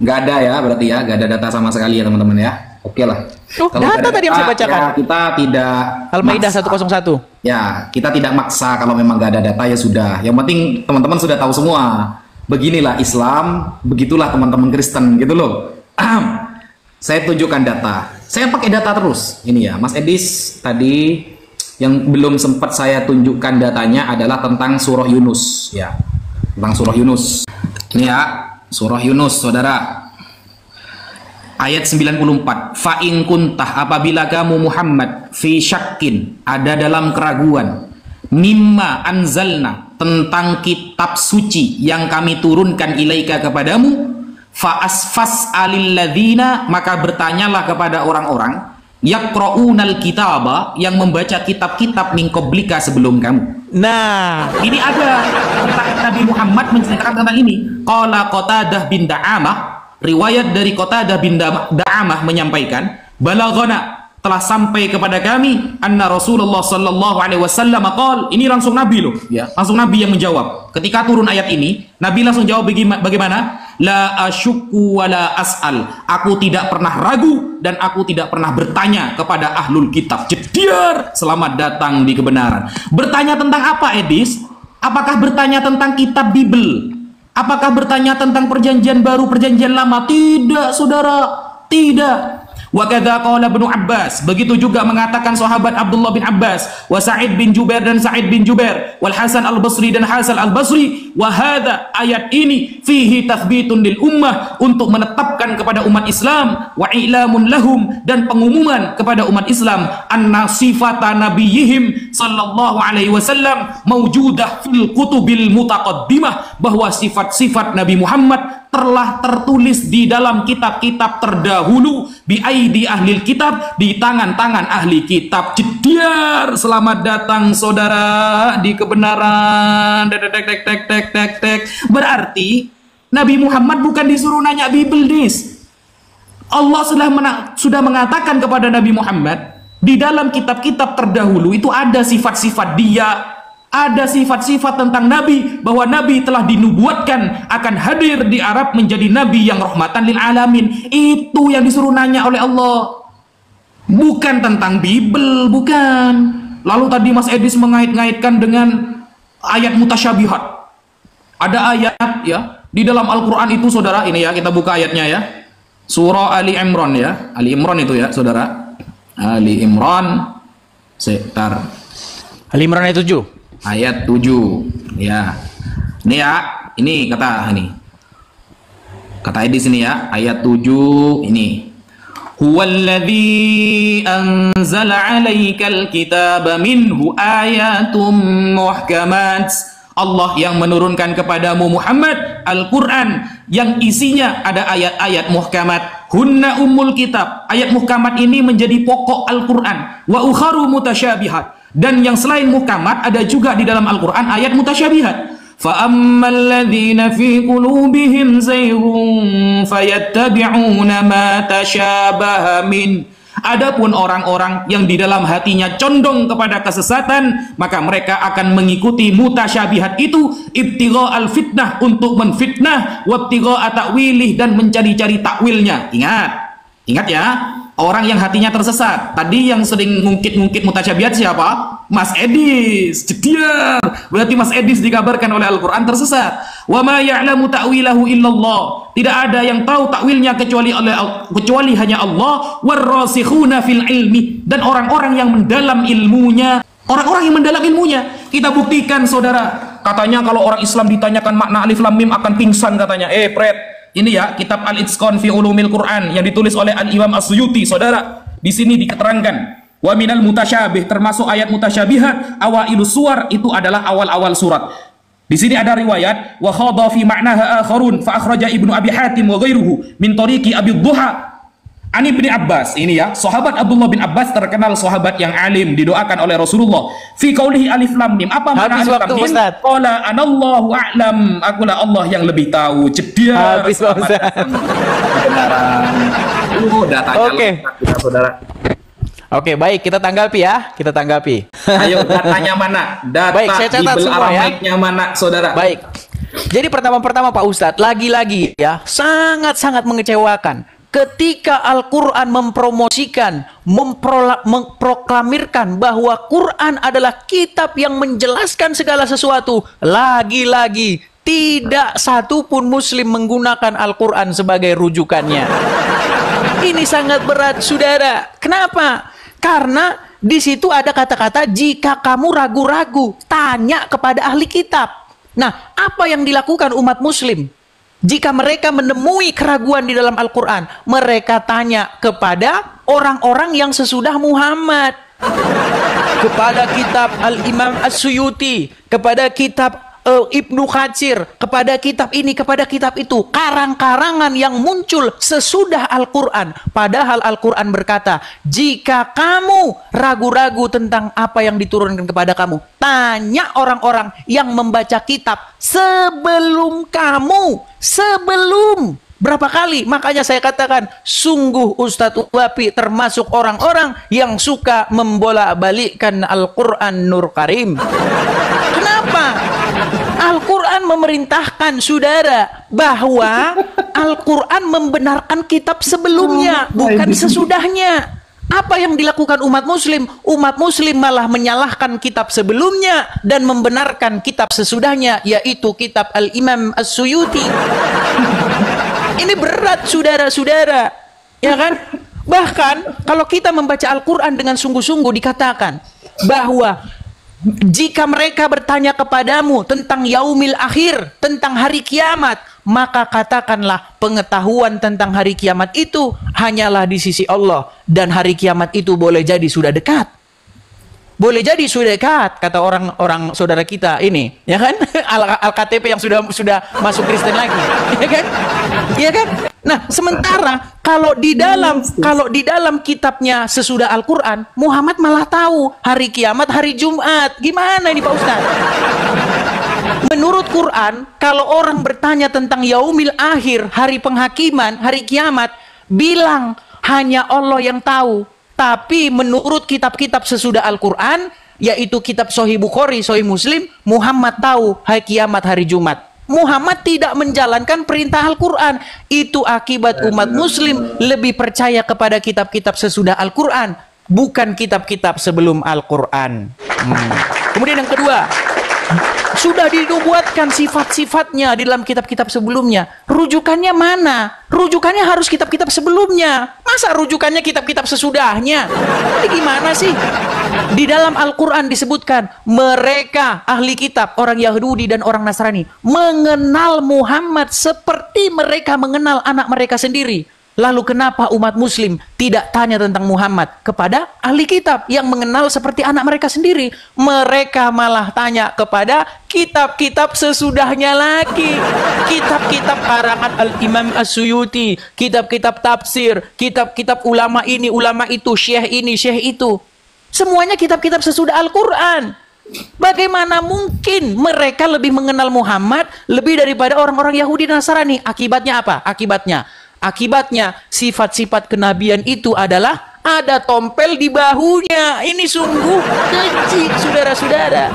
B: Nggak ada ya, berarti ya, nggak ada data sama sekali ya teman-teman ya. Oke lah.
A: Oh, data tadi yang saya bacakan.
B: Ya, kita tidak
A: Al-Maidah
B: maksa.
A: 101.
B: Ya, kita tidak maksa, kalau memang nggak ada data ya sudah. Yang penting teman-teman sudah tahu semua. Beginilah Islam, begitulah teman-teman Kristen gitu loh. Saya tunjukkan data. Saya pakai data terus. Ini ya, Mas Edis tadi yang belum sempat saya tunjukkan datanya adalah tentang surah Yunus ya. Tentang surah Yunus. Ini ya, surah Yunus Saudara. Ayat 94. Fa in kuntah, apabila kamu Muhammad fi syakkin, ada dalam keraguan, mimma anzalna, tentang kitab suci yang kami turunkan ilaika kepadamu, fa asfas alil ladzina, maka bertanyalah kepada orang-orang yaqra'unal kitaba, yang membaca kitab-kitab min qablika, sebelum kamu.
A: Nah,
B: Ini ada tentang Nabi Muhammad menceritakan tentang ini. Qala Qatadah bin Da'amah, riwayat dari Qatadah bin Da'amah menyampaikan, balaghana, telah sampai kepada kami, anna Rasulullah sallallahu alaihi wasallam qol. Ini langsung Nabi loh, ya. Langsung Nabi yang menjawab. Ketika turun ayat ini, Nabi langsung jawab bagaimana? La asyukku wa la as'al. Aku tidak pernah ragu dan aku tidak pernah bertanya kepada ahlul kitab. Jediar, selamat datang di kebenaran. Bertanya tentang apa, Edis? Apakah bertanya tentang kitab Bible? Apakah bertanya tentang perjanjian baru, perjanjian lama? Tidak, saudara, tidak. Wa kadza qala Ibnu Abbas, begitu juga mengatakan sahabat Abdullah bin Abbas, wa Sa'id bin Jubair dan Sa'id bin Jubair, wal Hasan al-Basri dan Hasan al-Basri, wa hadza, ayat ini fihi tathbitun lil ummah, untuk menetapkan kepada umat Islam, wa i'lamun lahum, dan pengumuman kepada umat Islam, anna sifata nabiyihim sallallahu alaihi wasallam mawjudah fil kutubil mutaqaddimah, bahwa sifat-sifat Nabi Muhammad telah tertulis di dalam kitab-kitab terdahulu, bi aidi ahli kitab, di tangan-tangan ahli kitab. Jediar, selamat datang saudara di kebenaran. Berarti Nabi Muhammad bukan disuruh nanya Bible, dis. Allah sudah mengatakan kepada Nabi Muhammad, di dalam kitab-kitab terdahulu itu ada sifat-sifat dia, ada sifat-sifat tentang Nabi, bahwa Nabi telah dinubuatkan akan hadir di Arab menjadi Nabi yang rahmatan lil alamin. Itu yang disuruh nanya oleh Allah, bukan tentang Bible, bukan. Lalu tadi Mas Edis mengait-ngaitkan dengan ayat mutasyabihat. Ada ayat ya di dalam Al-Quran itu, saudara. Ini ya, kita buka ayatnya ya, surah Ali Imran ya, Ali Imran itu ya, saudara. Ali Imran, sekitar
A: Ali Imran ayat 7.
B: ayat 7 ya. Ini ya, ini kata Edis ini ya, ayat 7 ini. Huwallazi anzala 'alaikal kitaba minhu ayatum muhkamat. Allah yang menurunkan kepadamu Muhammad Al-Quran yang isinya ada ayat-ayat muhkamat. Hunna ummul kitab. Ayat muhkamat ini menjadi pokok Al-Quran. Wa ukharu mutasyabihat. Dan yang selain muhkamat ada juga di dalam Al-Quran ayat mutasyabihat. فَأَمَّا الَّذِينَ فِي قُلُوبِهِمْ زَيْغٌ فَيَتَّبِعُونَ مَا تَشَابَهَ مِنْهُ. Adapun orang-orang yang di dalam hatinya condong kepada kesesatan, maka mereka akan mengikuti mutasyabihat itu, ibtigha al-fitnah, untuk menfitnah, wabtigha ta'wilih, dan mencari-cari takwilnya. Ingat ya, orang yang hatinya tersesat. Tadi yang sering ngungkit-ngungkit mutasyabihat siapa? Mas Edis. Jediar. Berarti Mas Edis dikabarkan oleh Al-Quran tersesat. Wa ma ya'lamu ta'wilahu illallah. Tidak ada yang tahu takwilnya kecuali hanya Allah. Warrasikhuna fil ilmi. Dan orang-orang yang mendalam ilmunya. Orang-orang yang mendalam ilmunya. Kita buktikan, saudara. Katanya kalau orang Islam ditanyakan makna alif lam mim akan pingsan katanya. Pret. Ini ya, kitab Al-Itqan fi Ulumil Quran yang ditulis oleh Al-Imam As-Suyuti, saudara. Di sini diketerangkan, wa minal mutasyabih, termasuk ayat mutasyabihat, awailus suwar, itu adalah awal-awal surat. Di sini ada riwayat, wa khadha fi ma'naha akharun fa akhraja Ibnu Abi Hatim wa ghairuhu min tariqi Abi Dhuha Ani bin Abbas. Ini ya, sahabat Abdullah bin Abbas, terkenal sahabat yang alim, didoakan oleh Rasulullah. Fi qaulihi alif lam mim. Apa makna alif lam mim? Qala anallahu a'lam. Akulah Allah yang lebih tahu. Jediar.
A: Habis Pak Ustaz.
B: Datanya
A: Oke.
B: Saudara.
A: Oke, baik, kita tanggapi ya. Kita tanggapi.
B: Ayo, datanya mana? Data
A: Baik, saya catat
B: Bible
A: semua ya.
B: Aramaiknya mana, saudara?
A: Baik. Jadi pertama-pertama Pak Ustadz, lagi-lagi ya, sangat-sangat mengecewakan ketika Al-Quran mempromosikan, memproklamirkan bahwa Quran adalah kitab yang menjelaskan segala sesuatu. Lagi-lagi, tidak satu pun muslim menggunakan Al-Quran sebagai rujukannya. Ini sangat berat, saudara. Kenapa? Karena di situ ada kata-kata, jika kamu ragu-ragu, tanya kepada ahli kitab. Nah, apa yang dilakukan umat muslim? Jika mereka menemui keraguan di dalam Al-Quran, mereka tanya kepada orang-orang yang sesudah Muhammad. Kepada kitab Al-Imam As-Suyuti, kepada kitab Ibnu Katsir, kepada kitab ini, kepada kitab itu, karang-karangan yang muncul sesudah Al-Quran. Padahal Al-Quran berkata, jika kamu ragu-ragu tentang apa yang diturunkan kepada kamu, tanya orang-orang yang membaca kitab sebelum kamu. Sebelum. Berapa kali? Makanya saya katakan, sungguh Ustadz Wapi termasuk orang-orang yang suka membolak-balikkan Al-Quran Nur Karim. Kenapa? Al-Quran memerintahkan, saudara, bahwa Al-Quran membenarkan kitab sebelumnya, bukan sesudahnya. Apa yang dilakukan umat muslim? Umat muslim malah menyalahkan kitab sebelumnya dan membenarkan kitab sesudahnya, yaitu kitab Al-Imam As-Suyuti. Ini berat, saudara-saudara, ya kan? Bahkan kalau kita membaca Al-Quran dengan sungguh-sungguh, dikatakan bahwa jika mereka bertanya kepadamu tentang yaumil akhir, tentang hari kiamat, maka katakanlah pengetahuan tentang hari kiamat itu hanyalah di sisi Allah, dan hari kiamat itu boleh jadi sudah dekat. Boleh jadi sudah dekat, kata orang-orang saudara kita ini, ya kan? Al-KTP yang sudah masuk Kristen lagi, ya kan? Ya kan? Nah, sementara kalau di dalam kitabnya sesudah Al-Quran, Muhammad malah tahu hari kiamat hari Jumat. Gimana ini Pak Ustaz? Menurut Quran, kalau orang bertanya tentang yaumil akhir, hari penghakiman, hari kiamat, bilang hanya Allah yang tahu. Tapi menurut kitab-kitab sesudah Al-Quran, yaitu kitab Sahih Bukhari, Sahih Muslim, Muhammad tahu hari kiamat hari Jumat. Muhammad tidak menjalankan perintah Al-Quran. Itu akibat umat muslim lebih percaya kepada kitab-kitab sesudah Al-Quran, bukan kitab-kitab sebelum Al-Quran. Kemudian yang kedua, sudah dinubuatkan sifat-sifatnya di dalam kitab-kitab sebelumnya. Rujukannya mana? Rujukannya harus kitab-kitab sebelumnya. Masa rujukannya kitab-kitab sesudahnya? Ini gimana sih? Di dalam Al-Quran disebutkan, mereka ahli kitab, orang Yahudi dan orang Nasrani, mengenal Muhammad seperti mereka mengenal anak mereka sendiri. Lalu kenapa umat muslim tidak tanya tentang Muhammad kepada ahli kitab yang mengenal seperti anak mereka sendiri? Mereka malah tanya kepada kitab-kitab sesudahnya lagi. Kitab-kitab karangan Al-Imam As-Suyuti, kitab-kitab tafsir, kitab-kitab ulama ini, ulama itu, syekh ini, syekh itu. Semuanya kitab-kitab sesudah Al-Quran. Bagaimana mungkin mereka lebih mengenal Muhammad lebih daripada orang-orang Yahudi dan Nasrani? Akibatnya apa? Akibatnya sifat-sifat kenabian itu adalah ada tompel di bahunya. Ini sungguh keji, saudara-saudara.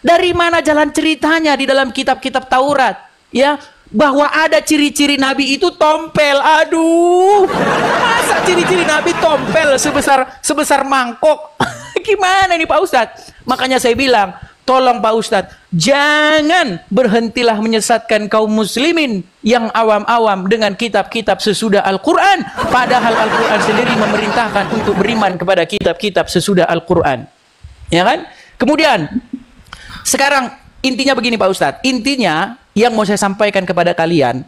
A: Dari mana jalan ceritanya di dalam kitab-kitab Taurat? Ya, bahwa ada ciri-ciri Nabi itu tompel. Aduh, masa ciri-ciri Nabi tompel sebesar mangkok? Gimana nih Pak Ustadz? Makanya saya bilang, tolong Pak Ustadz, jangan berhentilah menyesatkan kaum muslimin yang awam-awam dengan kitab-kitab sesudah Al-Quran. Padahal Al-Quran sendiri memerintahkan untuk beriman kepada kitab-kitab sesudah Al-Quran. Ya kan? Kemudian, sekarang intinya begini Pak Ustadz. Intinya yang mau saya sampaikan kepada kalian,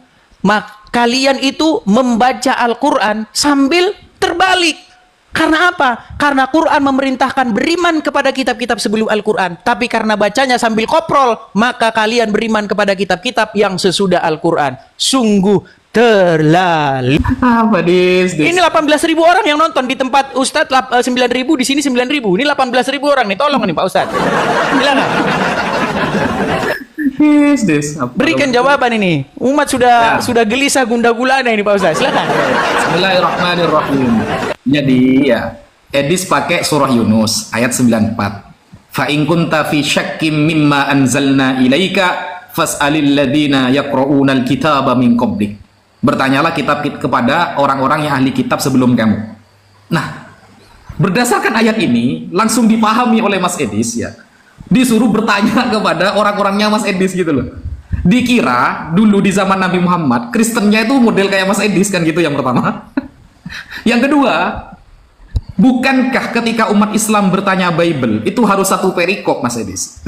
A: kalian itu membaca Al-Quran sambil terbalik. Karena apa? Karena Quran memerintahkan beriman kepada kitab-kitab sebelum Al-Quran. Tapi karena bacanya sambil koprol, maka kalian beriman kepada kitab-kitab yang sesudah Al-Quran. Sungguh terlalu.
B: Apa dis?
A: Ini 18.000 orang yang nonton di tempat Ustadz 9.000, di sini 9.000. Ini 18.000 orang nih. Tolong nih Pak Ustadz. Silakan. Berikan jawaban ini. Umat sudah gelisah gundah gulana ini Pak Ustadz. Silakan.
B: Bismillahirrahmanirrahim. Jadi ya, Edis pakai surah Yunus ayat 94. Fa in kunta fi syakkim mimma anzalna ilaika fas'alil ladzina yaqra'unal kitaba min qablik. Bertanyalah kitab kepada orang-orang yang ahli kitab sebelum kamu. Nah, berdasarkan ayat ini langsung dipahami oleh Mas Edis ya. Disuruh bertanya kepada orang-orangnya Mas Edis gitu loh. Dikira dulu di zaman Nabi Muhammad Kristennya itu model kayak Mas Edis kan gitu yang pertama. Yang kedua, bukankah ketika umat Islam bertanya Bible itu harus satu perikop, Mas Edis?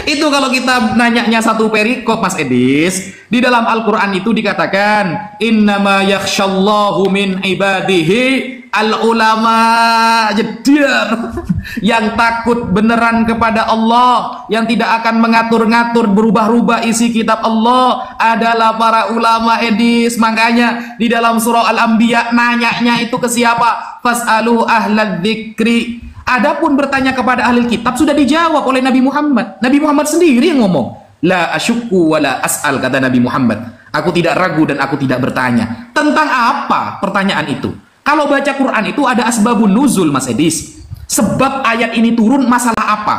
B: Itu kalau kita nanyanya satu perikop, Mas Edis, di dalam Al-Quran itu dikatakan innama yakhshallahu min ibadihi al-ulama, jedar. Yang takut beneran kepada Allah, yang tidak akan mengatur-ngatur berubah-ubah isi kitab Allah adalah para ulama, Edis. Makanya di dalam surah Al-Anbiya nanyanya itu ke siapa? Fas'alu ahlad dzikri. Adapun bertanya kepada ahli kitab sudah dijawab oleh Nabi Muhammad. Nabi Muhammad sendiri yang ngomong. La asyukku wa la as'al, kata Nabi Muhammad. Aku tidak ragu dan aku tidak bertanya. Tentang apa pertanyaan itu? Kalau baca Quran itu ada asbabun nuzul, Mas Edis. Sebab ayat ini turun masalah apa?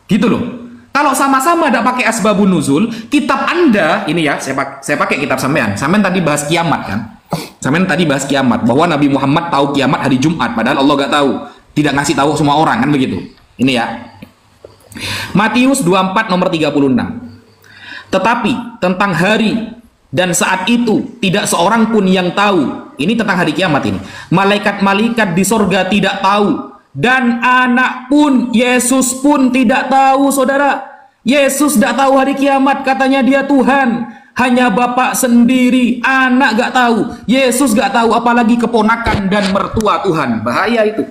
B: Gitu loh. Kalau sama-sama tidak pakai asbabun nuzul, kitab Anda, ini ya, saya pakai kitab sampean. Sampean tadi bahas kiamat kan? Sampean tadi bahas kiamat, bahwa Nabi Muhammad tahu kiamat hari Jumat, padahal Allah gak tahu. Tidak ngasih tahu semua orang, kan begitu. Ini ya. Matius 24 nomor 36. Tetapi tentang hari dan saat itu tidak seorang pun yang tahu. Ini tentang hari kiamat ini. Malaikat-malaikat di sorga tidak tahu. Dan anak pun, Yesus pun tidak tahu, saudara. Yesus tidak tahu hari kiamat, katanya dia Tuhan. Hanya Bapak sendiri, anak gak tahu. Yesus gak tahu, apalagi keponakan dan mertua Tuhan. Bahaya itu.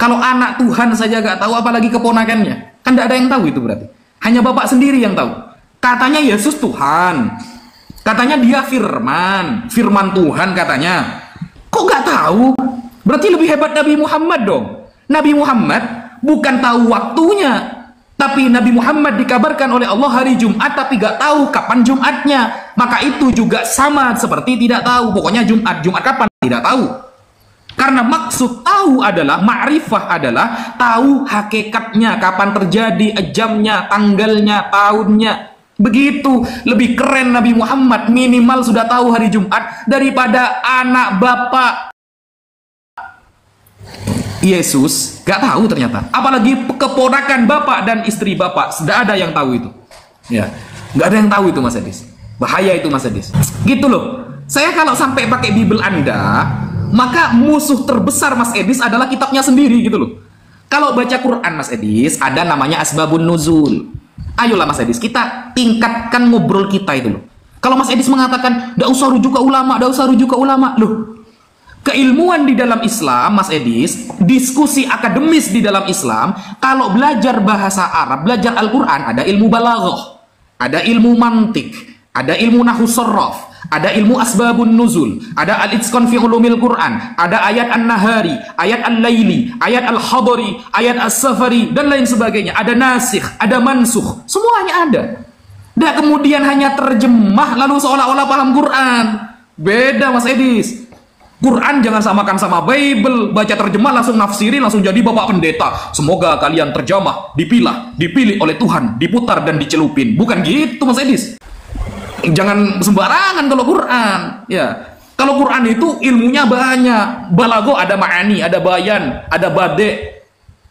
B: Kalau anak Tuhan saja gak tahu, apalagi keponakannya. Kan tidak ada yang tahu itu berarti. Hanya Bapak sendiri yang tahu. Katanya Yesus Tuhan. Katanya dia firman. Firman Tuhan katanya. Kok gak tahu? Berarti lebih hebat Nabi Muhammad dong. Nabi Muhammad bukan tahu waktunya. Tapi Nabi Muhammad dikabarkan oleh Allah hari Jumat, tapi gak tahu kapan Jumatnya. Maka itu juga sama seperti tidak tahu. Pokoknya Jumat kapan? Tidak tahu. Karena maksud tahu adalah, ma'rifah adalah tahu hakikatnya, kapan terjadi, jamnya, tanggalnya, tahunnya. Begitu, lebih keren Nabi Muhammad, minimal sudah tahu hari Jumat daripada anak Bapak Yesus, gak tahu ternyata. Apalagi keponakan Bapak dan istri Bapak, sudah ada yang tahu itu. Ya, gak ada yang tahu itu, Mas Edis. Bahaya itu, Mas Edis. Gitu loh. Saya kalau sampai pakai Bible Anda, maka musuh terbesar Mas Edis adalah kitabnya sendiri, gitu loh. Kalau baca Quran, Mas Edis, ada namanya asbabun nuzul. Ayolah Mas Edis, kita tingkatkan ngobrol kita itu loh. Kalau Mas Edis mengatakan, "Nggak usah rujuk ke ulama, nggak usah rujuk ke ulama." Loh, keilmuan di dalam Islam, Mas Edis, diskusi akademis di dalam Islam, kalau belajar bahasa Arab, belajar Al-Quran, ada ilmu balaghah, ada ilmu mantik, ada ilmu nahwu sharaf, ada ilmu asbabun nuzul, ada al-itqan fi ulumil Quran, ada ayat an-nahari, ayat al-laili, ayat al-hadari, ayat as-safari, dan lain sebagainya. Ada nasikh, ada mansukh, semuanya ada. Dan kemudian hanya terjemah lalu seolah-olah paham Quran. Beda, Mas Edis. Quran jangan samakan sama Bible. Baca terjemah langsung nafsiri, langsung jadi bapak pendeta. Semoga kalian terjemah, dipilih oleh Tuhan, diputar dan dicelupin. Bukan gitu, Mas Edis. Jangan sembarangan kalau Quran, ya. Kalau Quran itu ilmunya banyak. Balago ada ma'ani, ada bayan, ada bade.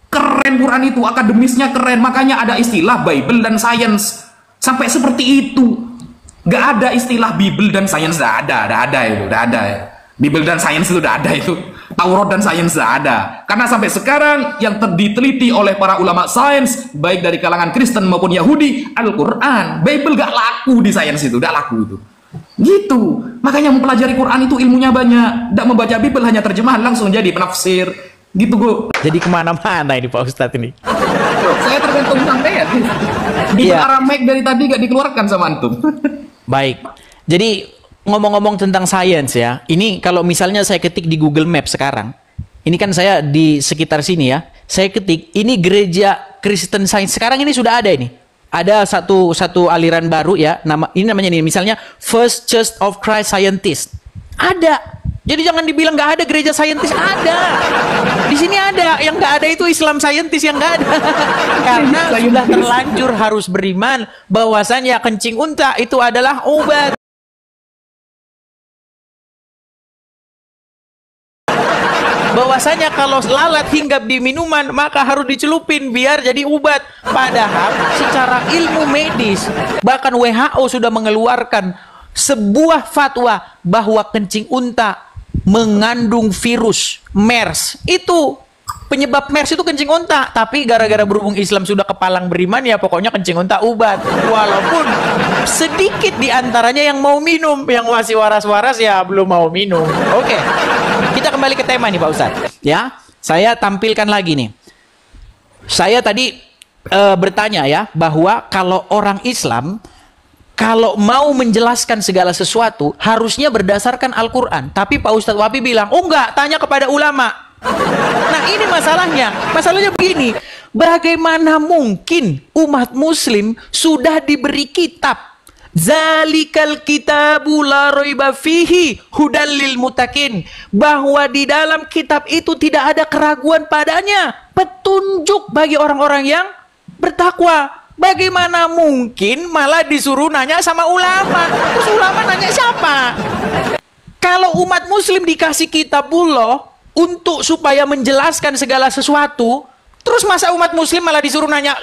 B: Keren Quran itu, akademisnya keren. Makanya ada istilah Bible dan Science. Sampai seperti itu. Gak ada istilah Bible dan Science, udah ada itu, udah ada ya. Bible dan Science itu udah ada itu. Taurat dan sains sudah ada. Karena sampai sekarang yang diteliti oleh para ulama sains, baik dari kalangan Kristen maupun Yahudi, Al-Quran, Bible gak laku di sains itu, gak laku itu. Gitu. Makanya mempelajari Quran itu ilmunya banyak. Tidak membaca Bible hanya terjemahan langsung jadi penafsir. Gitu, Bu.
A: Jadi kemana-mana ini Pak Ustadz ini.
B: Saya tergantung sampean. Di Aramek dari tadi gak dikeluarkan sama antum.
A: Baik. Jadi ngomong-ngomong tentang sains ya, ini kalau misalnya saya ketik di Google Maps sekarang, ini kan saya di sekitar sini ya, saya ketik ini gereja Kristen Science sekarang ini sudah ada ini, ada satu aliran baru ya, namanya nih misalnya First Church of Christ Scientist, ada. Jadi jangan dibilang nggak ada gereja saintis, ada. Di sini ada, yang nggak ada itu Islam saintis yang nggak ada. Karena sudah terlanjur harus beriman bahwasanya kencing unta itu adalah obat. Bahwasanya kalau lalat hinggap di minuman maka harus dicelupin biar jadi obat. Padahal secara ilmu medis bahkan WHO sudah mengeluarkan sebuah fatwa bahwa kencing unta mengandung virus MERS. Itu penyebab MERS itu kencing unta, tapi gara-gara berhubung Islam sudah kepalang beriman, ya pokoknya kencing unta ubat. Walaupun sedikit diantaranya yang mau minum, yang masih waras-waras ya belum mau minum. Oke, kita kembali ke tema nih Pak Ustadz. Ya, saya tampilkan lagi nih. Saya tadi bertanya ya, bahwa kalau orang Islam kalau mau menjelaskan segala sesuatu harusnya berdasarkan Al-Quran. Tapi Pak Ustadz Wapi bilang, oh enggak, tanya kepada ulama. Nah ini masalahnya. Masalahnya begini, bagaimana mungkin umat muslim sudah diberi kitab, zalikal kitabu la raiba fihi hudal lil muttaqin, bahwa di dalam kitab itu tidak ada keraguan padanya, petunjuk bagi orang-orang yang bertakwa. Bagaimana mungkin malah disuruh nanya sama ulama? Terus ulama nanya siapa? Kalau umat muslim dikasih kitabullah untuk supaya menjelaskan segala sesuatu, terus masa umat muslim malah disuruh nanya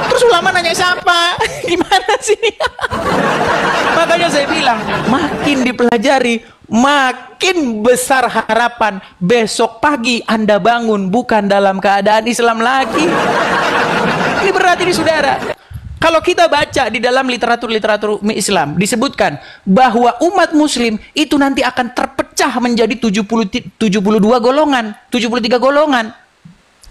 A: terus ulama nanya siapa? Gimana sih? Makanya saya bilang, makin dipelajari makin besar harapan besok pagi Anda bangun bukan dalam keadaan Islam lagi. Ini berat ini saudara. Kalau kita baca di dalam literatur Islam disebutkan bahwa umat muslim itu nanti akan terpecah menjadi 72 golongan, 73 golongan.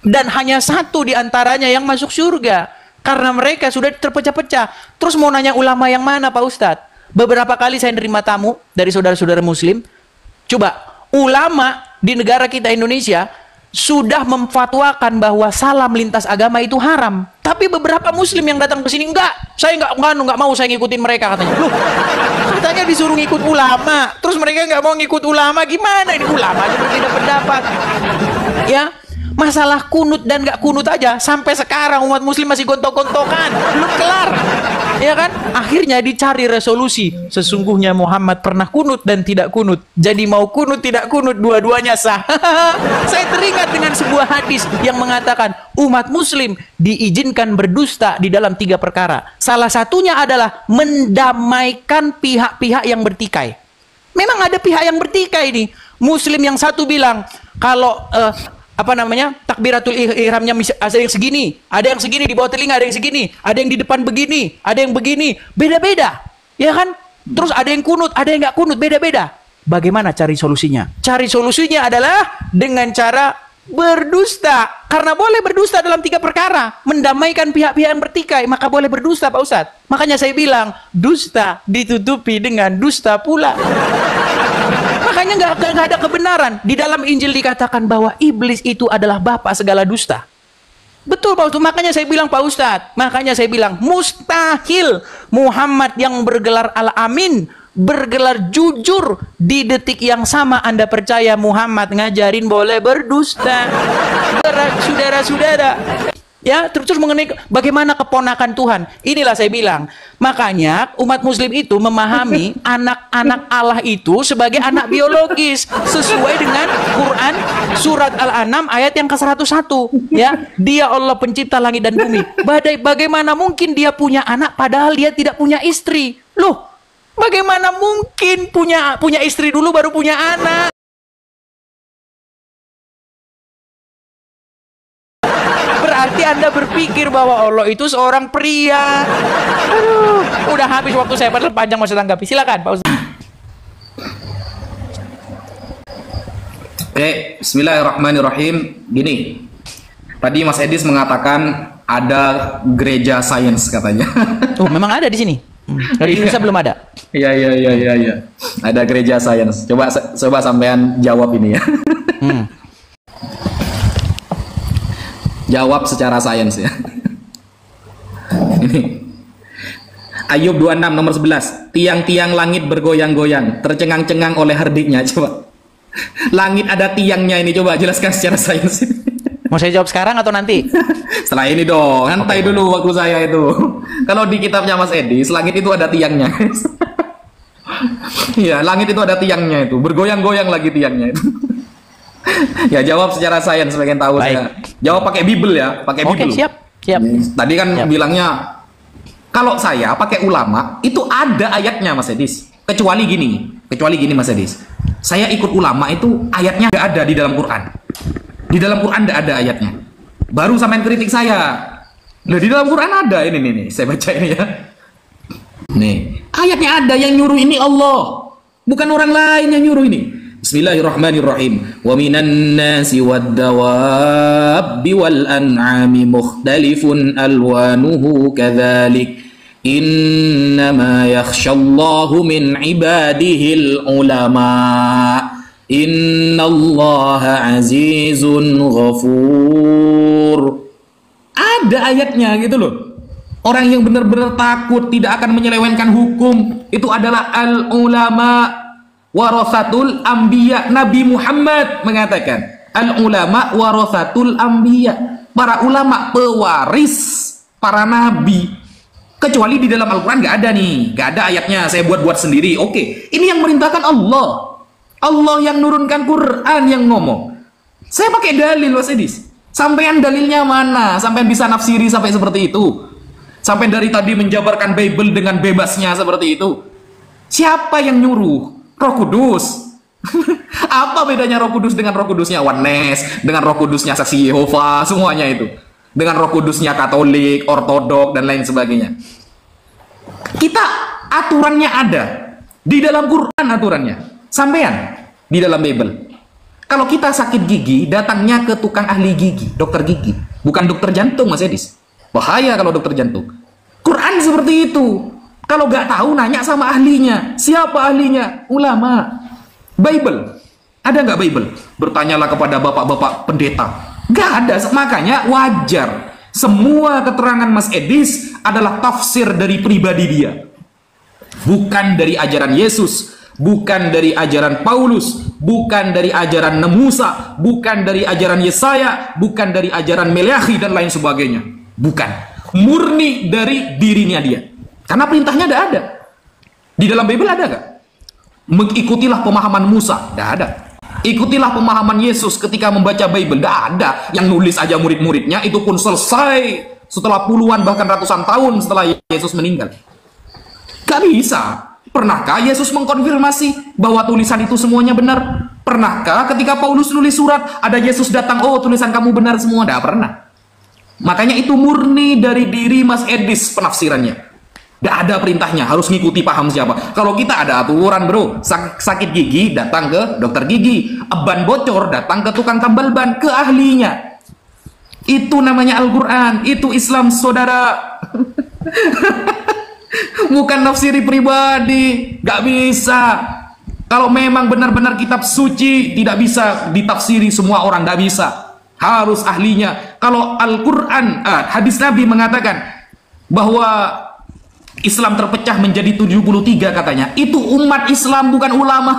A: Dan hanya satu di antaranya yang masuk surga. Karena mereka sudah terpecah-pecah. Terus mau nanya ulama yang mana Pak Ustadz? Beberapa kali saya nerima tamu dari saudara-saudara muslim. Coba, ulama di negara kita Indonesia sudah memfatwakan bahwa salam lintas agama itu haram. Tapi beberapa muslim yang datang ke sini, enggak, saya enggak mau, saya ngikutin mereka katanya. Loh, katanya disuruh ngikut ulama. Terus mereka enggak mau ngikut ulama, gimana ini? Ulama aja berbeda pendapat. Ya, masalah kunut dan enggak kunut aja sampai sekarang umat muslim masih gontok-gontokan, belum kelar. Ya kan? Akhirnya dicari resolusi. Sesungguhnya Muhammad pernah kunut dan tidak kunut. Jadi mau kunut tidak kunut dua-duanya sah. Saya teringat dengan sebuah hadis yang mengatakan umat muslim diizinkan berdusta di dalam 3 perkara. Salah satunya adalah mendamaikan pihak-pihak yang bertikai. Memang ada pihak yang bertikai nih. Muslim yang satu bilang kalau takbiratul ihramnya ada yang segini, ada yang segini di bawah telinga, ada yang segini, ada yang di depan begini, ada yang begini, beda-beda, ya kan? Terus ada yang kunut, ada yang nggak kunut, beda-beda. Bagaimana cari solusinya? Cari solusinya adalah dengan cara berdusta, karena boleh berdusta dalam 3 perkara, mendamaikan pihak-pihak yang bertikai, maka boleh berdusta Pak Ustadz. Makanya saya bilang, dusta ditutupi dengan dusta pula. Makanya nggak ada kebenaran. Di dalam Injil dikatakan bahwa iblis itu adalah bapak segala dusta. Betul Pak Ustadz. Makanya saya bilang Pak Ustadz, makanya saya bilang mustahil Muhammad yang bergelar Al-Amin bergelar jujur di detik yang sama Anda percaya Muhammad ngajarin boleh berdusta. Saudara-saudara. Ya, terus mengenai bagaimana keponakan Tuhan. Inilah saya bilang. Makanya umat muslim itu memahami anak-anak Allah itu sebagai anak biologis sesuai dengan Quran surat Al-An'am ayat yang ke-101. Ya, Dia Allah pencipta langit dan bumi. Bagaimana mungkin dia punya anak padahal dia tidak punya istri? Loh, bagaimana mungkin punya istri dulu baru punya anak? Berarti Anda berpikir bahwa Allah itu seorang pria. Aduh, udah habis waktu saya, padahal panjang masa tanggapi. Silakan Pak Ustaz.
B: Bismillahirrahmanirrahim. Gini, tadi Mas Edis mengatakan ada gereja sains katanya.
A: Oh, memang ada di sini. Dari Indonesia belum ada.
B: Iya. Ada gereja sains. Coba sampean jawab ini ya. Jawab secara sains ya. Ini Ayub 26 nomor 11. Tiang-tiang langit bergoyang-goyang, tercengang-cengang oleh herdiknya. Coba. Langit ada tiangnya ini, coba jelaskan secara sains.
A: Mau saya jawab sekarang atau nanti?
B: Setelah ini dong, santai dulu waktu saya itu. Kalau di kitabnya Mas Edis, langit itu ada tiangnya. Iya, langit itu ada tiangnya itu, bergoyang-goyang lagi tiangnya itu. Ya, jawab secara sains, pengen tahu. Baik. Saya. Jawab pakai Bible ya, pakai Bible.
A: Oke, siap.
B: Tadi kan bilangnya kalau saya pakai ulama, itu ada ayatnya Mas Edis. Kecuali gini, Kecuali gini Mas Edis, saya ikut ulama itu ayatnya nggak ada di dalam Quran. Di dalam Quran nggak ada ayatnya. Baru sampean kritik saya. Nah di dalam Quran ada ini nih, saya baca ini ya. Nih ayatnya ada, yang nyuruh ini Allah, bukan orang lain yang nyuruh ini. Bismillahirrahmanirrahim. Wa minan nasi wad-dawabbi wal an'ami mukhtalifun alwanuhu kadzalik. Innama yakhshallahu min ibadihil ulama. Innallaha azizun ghafur. Ada ayatnya gitu loh. Orang yang benar-benar takut tidak akan menyelewengkan hukum itu adalah al-ulama warathatul anbiya. Nabi Muhammad mengatakan al-ulama warathatul anbiya. Para ulama pewaris para nabi. Kecuali di dalam Al-Quran nggak ada nih, nggak ada ayatnya, saya buat-buat sendiri. Oke, ini yang merintahkan Allah. Allah yang nurunkan Quran yang ngomong. Saya pakai dalil Mas Edis. Sampean dalilnya mana? Sampean bisa nafsiri sampai seperti itu? Sampai dari tadi menjabarkan Bible dengan bebasnya seperti itu. Siapa yang nyuruh? Roh Kudus. Apa bedanya Roh Kudus dengan Roh Kudusnya Oneness, dengan Roh Kudusnya Saksi Yehova, semuanya itu? Dengan Roh Kudusnya Katolik, Ortodok, dan lain sebagainya. Kita aturannya ada. Di dalam Quran aturannya. Sampean di dalam Bible. Kalau kita sakit gigi, datangnya ke tukang ahli gigi, dokter gigi. Bukan dokter jantung Mas Edis. Bahaya kalau dokter jantung. Quran seperti itu. Kalau nggak tahu, nanya sama ahlinya. Siapa ahlinya? Ulama. Bible. Ada nggak Bible? Bertanyalah kepada bapak-bapak pendeta. Nggak ada. Makanya wajar. Semua keterangan Mas Edis adalah tafsir dari pribadi dia. Bukan dari ajaran Yesus. Bukan dari ajaran Paulus. Bukan dari ajaran Musa. Bukan dari ajaran Yesaya. Bukan dari ajaran Meleakhi dan lain sebagainya. Bukan. Murni dari dirinya dia. Karena perintahnya ada. Di dalam Bible ada nggak? Mengikutilah pemahaman Musa. Tidak ada. Ikutilah pemahaman Yesus ketika membaca Bible. Tidak ada. Yang nulis aja murid-muridnya, itu pun selesai setelah puluhan bahkan ratusan tahun setelah Yesus meninggal. Gak bisa. Pernahkah Yesus mengkonfirmasi bahwa tulisan itu semuanya benar? Pernahkah ketika Paulus nulis surat, ada Yesus datang, oh tulisan kamu benar semua? Tidak pernah. Makanya itu murni dari diri Mas Edis penafsirannya. Tidak ada perintahnya, harus ngikuti paham siapa. Kalau kita ada aturan bro, sakit gigi datang ke dokter gigi, ban bocor datang ke tukang tambal ban, ke ahlinya. Itu namanya Al-Quran, itu Islam saudara. Bukan nafsiri pribadi, gak bisa. Kalau memang benar-benar kitab suci, tidak bisa ditafsiri semua orang, gak bisa. Harus ahlinya. Kalau Al-Quran, hadis Nabi mengatakan bahwa Islam terpecah menjadi 73 katanya. Itu umat Islam bukan ulama.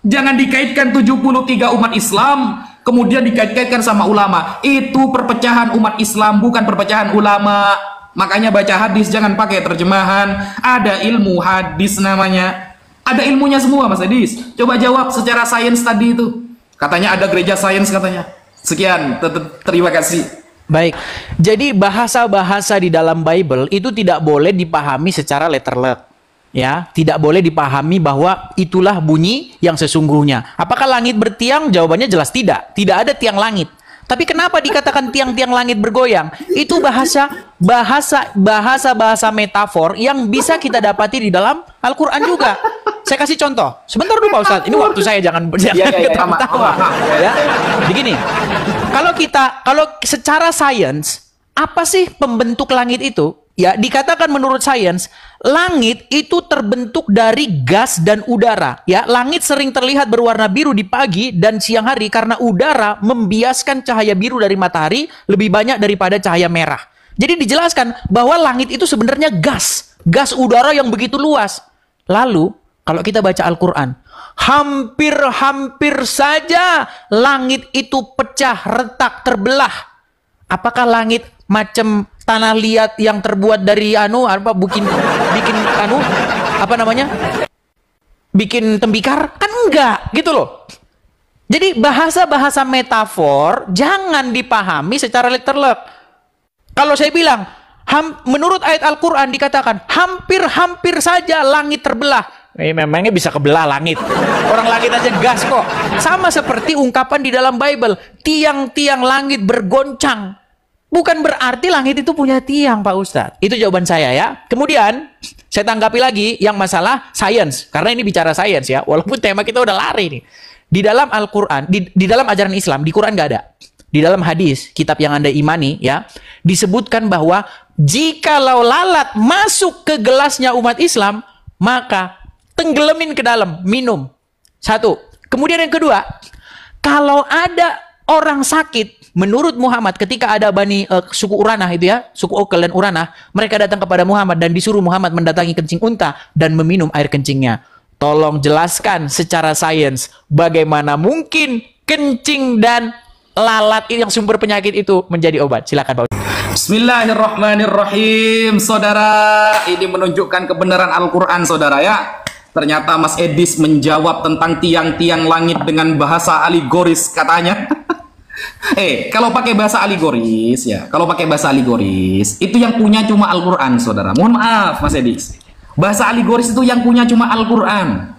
B: Jangan dikaitkan 73 umat Islam kemudian dikait-kaitkan sama ulama. Itu perpecahan umat Islam bukan perpecahan ulama. Makanya baca hadis jangan pakai terjemahan. Ada ilmu hadis namanya. Ada ilmunya semua Mas Edis. Coba jawab secara sains tadi itu. Katanya ada gereja sains katanya. Sekian, terima kasih.
A: Baik, jadi bahasa-bahasa di dalam Bible itu tidak boleh dipahami secara letterlek, ya, tidak boleh dipahami bahwa itulah bunyi yang sesungguhnya. Apakah langit bertiang? Jawabannya jelas tidak. Tidak ada tiang langit. Tapi kenapa dikatakan tiang-tiang langit bergoyang? Itu bahasa metafor yang bisa kita dapati di dalam Al-Quran juga. Saya kasih contoh. Sebentar dulu Pak Ustadz. Ini waktu saya jangan ketawa. Ya, begini. Kalau secara sains, apa sih pembentuk langit itu? Ya, dikatakan menurut sains, langit itu terbentuk dari gas dan udara. Ya, langit sering terlihat berwarna biru di pagi dan siang hari karena udara membiaskan cahaya biru dari matahari lebih banyak daripada cahaya merah. Jadi dijelaskan bahwa langit itu sebenarnya gas udara yang begitu luas. Lalu, kalau kita baca Al-Quran, hampir saja langit itu pecah, retak, terbelah. Apakah langit macam tanah liat yang terbuat dari bikin tembikar? Kan enggak, gitu loh. Jadi bahasa-bahasa metafor jangan dipahami secara letterlek. Kalau saya bilang, menurut ayat Al-Quran dikatakan hampir saja langit terbelah. memangnya bisa kebelah langit. Orang langit aja gas kok. Sama seperti ungkapan di dalam Bible, tiang-tiang langit bergoncang. Bukan berarti langit itu punya tiang, Pak Ustadz. Itu jawaban saya ya. Kemudian, saya tanggapi lagi yang masalah sains. Karena ini bicara sains ya. Walaupun tema kita udah lari nih. Di dalam Al-Quran, di dalam ajaran Islam, di Quran nggak ada. Di dalam hadis, kitab yang Anda imani ya, disebutkan bahwa jikalau lalat masuk ke gelasnya umat Islam, maka tenggelamin ke dalam, minum. Satu. Kemudian yang kedua, kalau ada orang sakit, menurut Muhammad ketika ada suku Uranah itu ya, suku Okel dan Uranah, mereka datang kepada Muhammad dan disuruh Muhammad mendatangi kencing unta dan meminum air kencingnya. Tolong jelaskan secara sains bagaimana mungkin kencing dan lalat yang sumber penyakit itu menjadi obat. Silakan Pak.
B: Bismillahirrahmanirrahim. Saudara, ini menunjukkan kebenaran Al-Quran, saudara ya. Ternyata Mas Edis menjawab tentang tiang-tiang langit dengan bahasa aligoris katanya. Kalau pakai bahasa aligoris ya, kalau pakai bahasa aligoris itu yang punya cuma Al-Quran, saudara. Mohon maaf Mas Edis, bahasa aligoris itu yang punya cuma Al-Quran.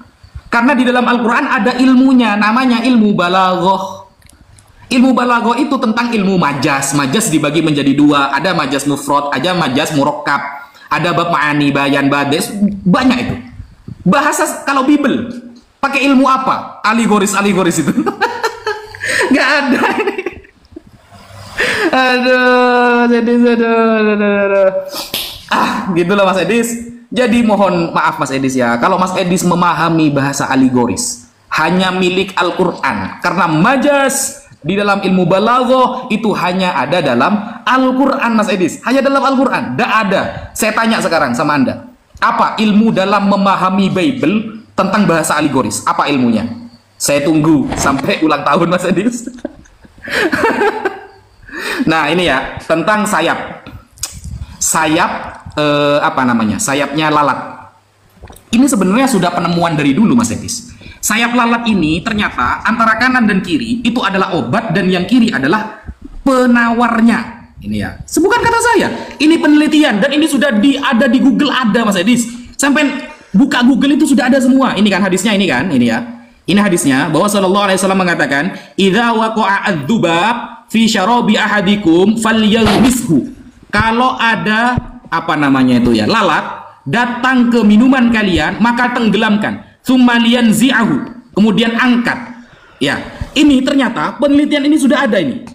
B: Karena di dalam Al-Quran ada ilmunya, namanya ilmu balaghah. Ilmu balaghah itu tentang ilmu majas. Majas dibagi menjadi dua, ada majas mufrad, ada majas murakkab, ada bab ma'ani, bayan, bades, banyak itu. Bahasa kalau Bible pakai ilmu apa? Aligoris itu. Nggak ada. Aduh, gitulah Mas Edis. Jadi mohon maaf Mas Edis ya, kalau Mas Edis memahami bahasa aligoris hanya milik Al-Quran, karena majas di dalam ilmu balaghah itu hanya ada dalam Al-Quran Mas Edis, hanya dalam Al-Quran, tidak ada. Saya tanya sekarang sama Anda, apa ilmu dalam memahami Bible tentang bahasa aligoris? Apa ilmunya? Saya tunggu sampai ulang tahun Mas Edis. Nah ini ya, tentang sayap sayapnya lalat. Ini sebenarnya sudah penemuan dari dulu Mas Edis. Sayap lalat ini ternyata antara kanan dan kiri itu adalah obat, dan yang kiri adalah penawarnya. Ini ya, bukan kata saya, ini penelitian, dan ini sudah ada di Google, ada Mas Edis. Sampai buka Google itu sudah ada semua. Ini kan hadisnya, ini kan, ini ya. Ini hadisnya bahwa Sallallahu Alaihi Wasallam mengatakan, "Idza waqa'a adzubab fi syarabi ahadikum falyalmishu." Kalau ada lalat datang ke minuman kalian, maka tenggelamkan. Tsumma liyanzi'ahu, kemudian angkat. Ya, ini ternyata penelitian ini sudah ada ini.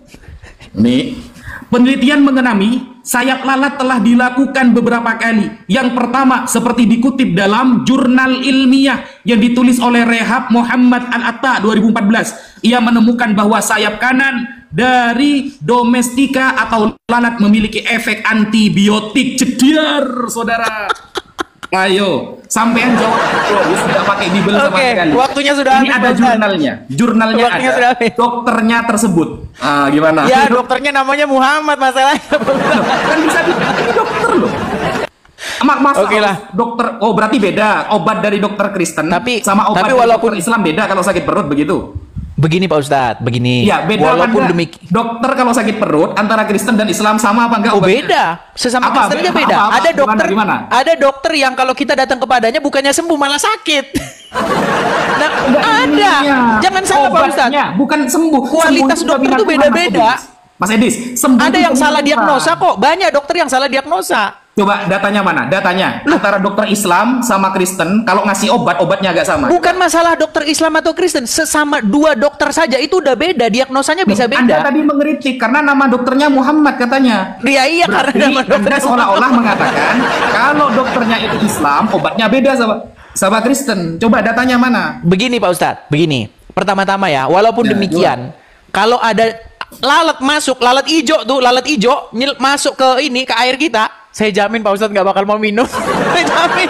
B: Nih, penelitian mengenai sayap lalat telah dilakukan beberapa kali. Yang pertama, seperti dikutip dalam jurnal ilmiah yang ditulis oleh Rehab Muhammad Al-Atta 2014. Ia menemukan bahwa sayap kanan dari domestika atau lalat memiliki efek antibiotik. Jedar, saudara. Ayo, sampean jawab. Sudah pakai Bible sama sekali.
A: Waktunya sudah
B: ini ada jurnalnya ada, dokternya tersebut. Gimana?
A: Ya, dokternya namanya Muhammad masalahnya.
B: Kan bisa ini dokter loh. Dokter, berarti beda obat dari dokter Kristen sama obat dari dokter Islam beda kalau sakit perut begitu.
A: Begini Pak Ustadz, begini.
B: Ya, beda.
A: Walaupun demikian,
B: dokter kalau sakit perut antara Kristen dan Islam sama apa enggak?
A: Beda. Sesama Kristen aja beda. Gimana? Ada dokter yang kalau kita datang kepadanya bukannya sembuh malah sakit. Nah, ada. Jangan salah Pak Ustadz.
B: Bukan sembuh.
A: Kualitas dokter itu beda-beda.
B: Mas Edis, sembuh.
A: Ada yang salah diagnosa kok. Banyak dokter yang salah diagnosa.
B: Coba datanya mana? Datanya antara dokter Islam sama Kristen, kalau ngasih obatnya agak sama.
A: Bukan masalah dokter Islam atau Kristen, sesama dua dokter saja itu udah beda, diagnosanya bisa beda.
B: Anda tadi mengkritik karena nama dokternya Muhammad katanya.
A: Iya, karena nama dokter
B: Anda seolah-olah mengatakan kalau dokternya itu Islam, obatnya beda sama Kristen. Coba datanya mana?
A: Begini Pak Ustadz, begini. Pertama-tama ya, walaupun demikian, kalau ada lalat masuk, lalat hijau masuk ke air kita, saya jamin Pak Ustadz nggak bakal mau minum. Saya jamin.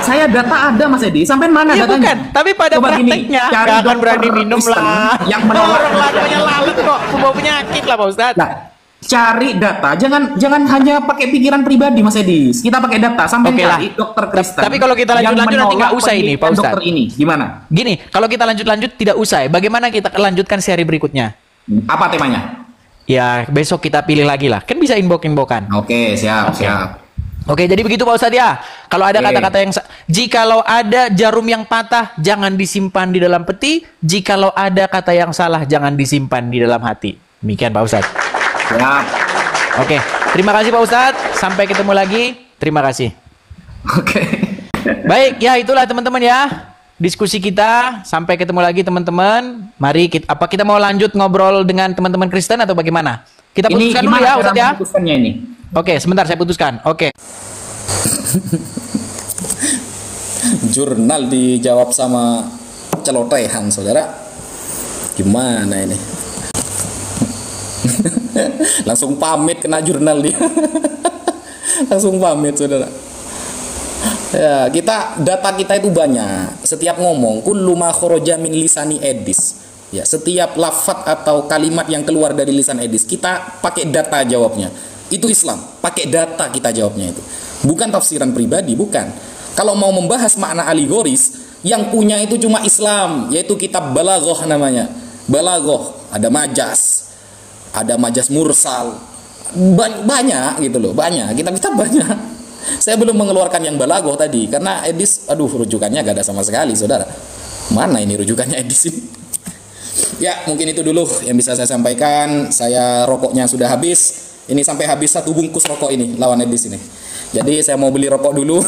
B: Saya data ada Mas Edi. Sampai mana datanya?
A: Bukan. Tapi pada prakteknya nggak akan berani minum lah.
B: Yang menolak
A: lalatnya lalat kok, membawa penyakit lah Pak Ustadz.
B: Nah, cari data. Jangan hanya pakai pikiran pribadi Mas Edi. Kita pakai data. Sampai cari dokter Kristen.
A: Tapi kalau kita lanjut nanti nggak usah ini Pak Ustadz.
B: Dokter ini gimana?
A: Gini, kalau kita lanjut tidak usah. Bagaimana kita lanjutkan seri berikutnya?
B: Apa temanya?
A: Ya, besok kita pilih lagi lah. Kan bisa inbox-inbokan.
B: Oke, siap.
A: Oke, jadi begitu Pak Ustadz ya. Kalau ada
B: Oke.
A: kata-kata yang jikalau ada jarum yang patah, jangan disimpan di dalam peti. Jikalau ada kata yang salah, jangan disimpan di dalam hati. Demikian Pak Ustadz.
B: Ya.
A: Oke, terima kasih Pak Ustadz. Sampai ketemu lagi. Terima kasih.
B: Oke.
A: Baik, ya itulah teman-teman ya. Diskusi kita. Sampai ketemu lagi teman-teman. Mari kita mau lanjut ngobrol dengan teman-teman Kristen atau bagaimana? Kita
B: Ini
A: putuskan dulu
B: gimana
A: ya
B: cara
A: Ustadz ya.
B: memutuskannya ini?
A: Oke, sebentar saya putuskan. Oke.
D: Jurnal dijawab sama celotehan, saudara. Gimana ini? Langsung pamit kena jurnal dia. Langsung pamit, saudara. Ya, data kita itu banyak. Setiap ngomong, kullu ma kharaja min lisani edis. Ya, setiap lafaz atau kalimat yang keluar dari lisan edis, kita pakai data jawabnya. Itu Islam, pakai data kita jawabnya itu. Bukan tafsiran pribadi, bukan. Kalau mau membahas makna aligoris, yang punya itu cuma Islam, yaitu kitab Balaghah namanya. Balaghah, ada majas mursal. Banyak gitu loh, banyak. Kita banyak. Saya belum mengeluarkan yang Balaghah tadi karena edis, rujukannya gak ada sama sekali, saudara. Mana ini rujukannya edis ini? Ya, mungkin itu dulu yang bisa saya sampaikan. Saya rokoknya sudah habis. Ini sampai habis 1 bungkus rokok ini lawan edis ini. Jadi saya mau beli rokok dulu.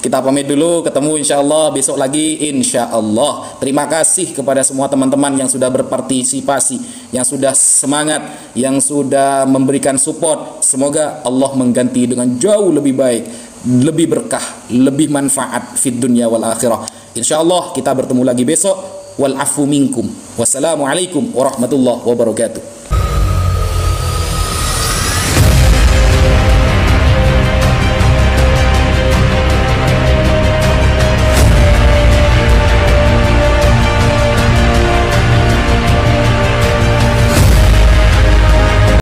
D: Kita pamit dulu, ketemu insya Allah besok lagi insya Allah. Terima kasih kepada semua teman-teman yang sudah berpartisipasi, yang sudah semangat, yang sudah memberikan support. Semoga Allah mengganti dengan jauh lebih baik, lebih berkah, lebih manfaat fid dunya wal akhirah. Insya Allah kita bertemu lagi besok. Wal afu minkum. Wassalamualaikum warahmatullahi wabarakatuh.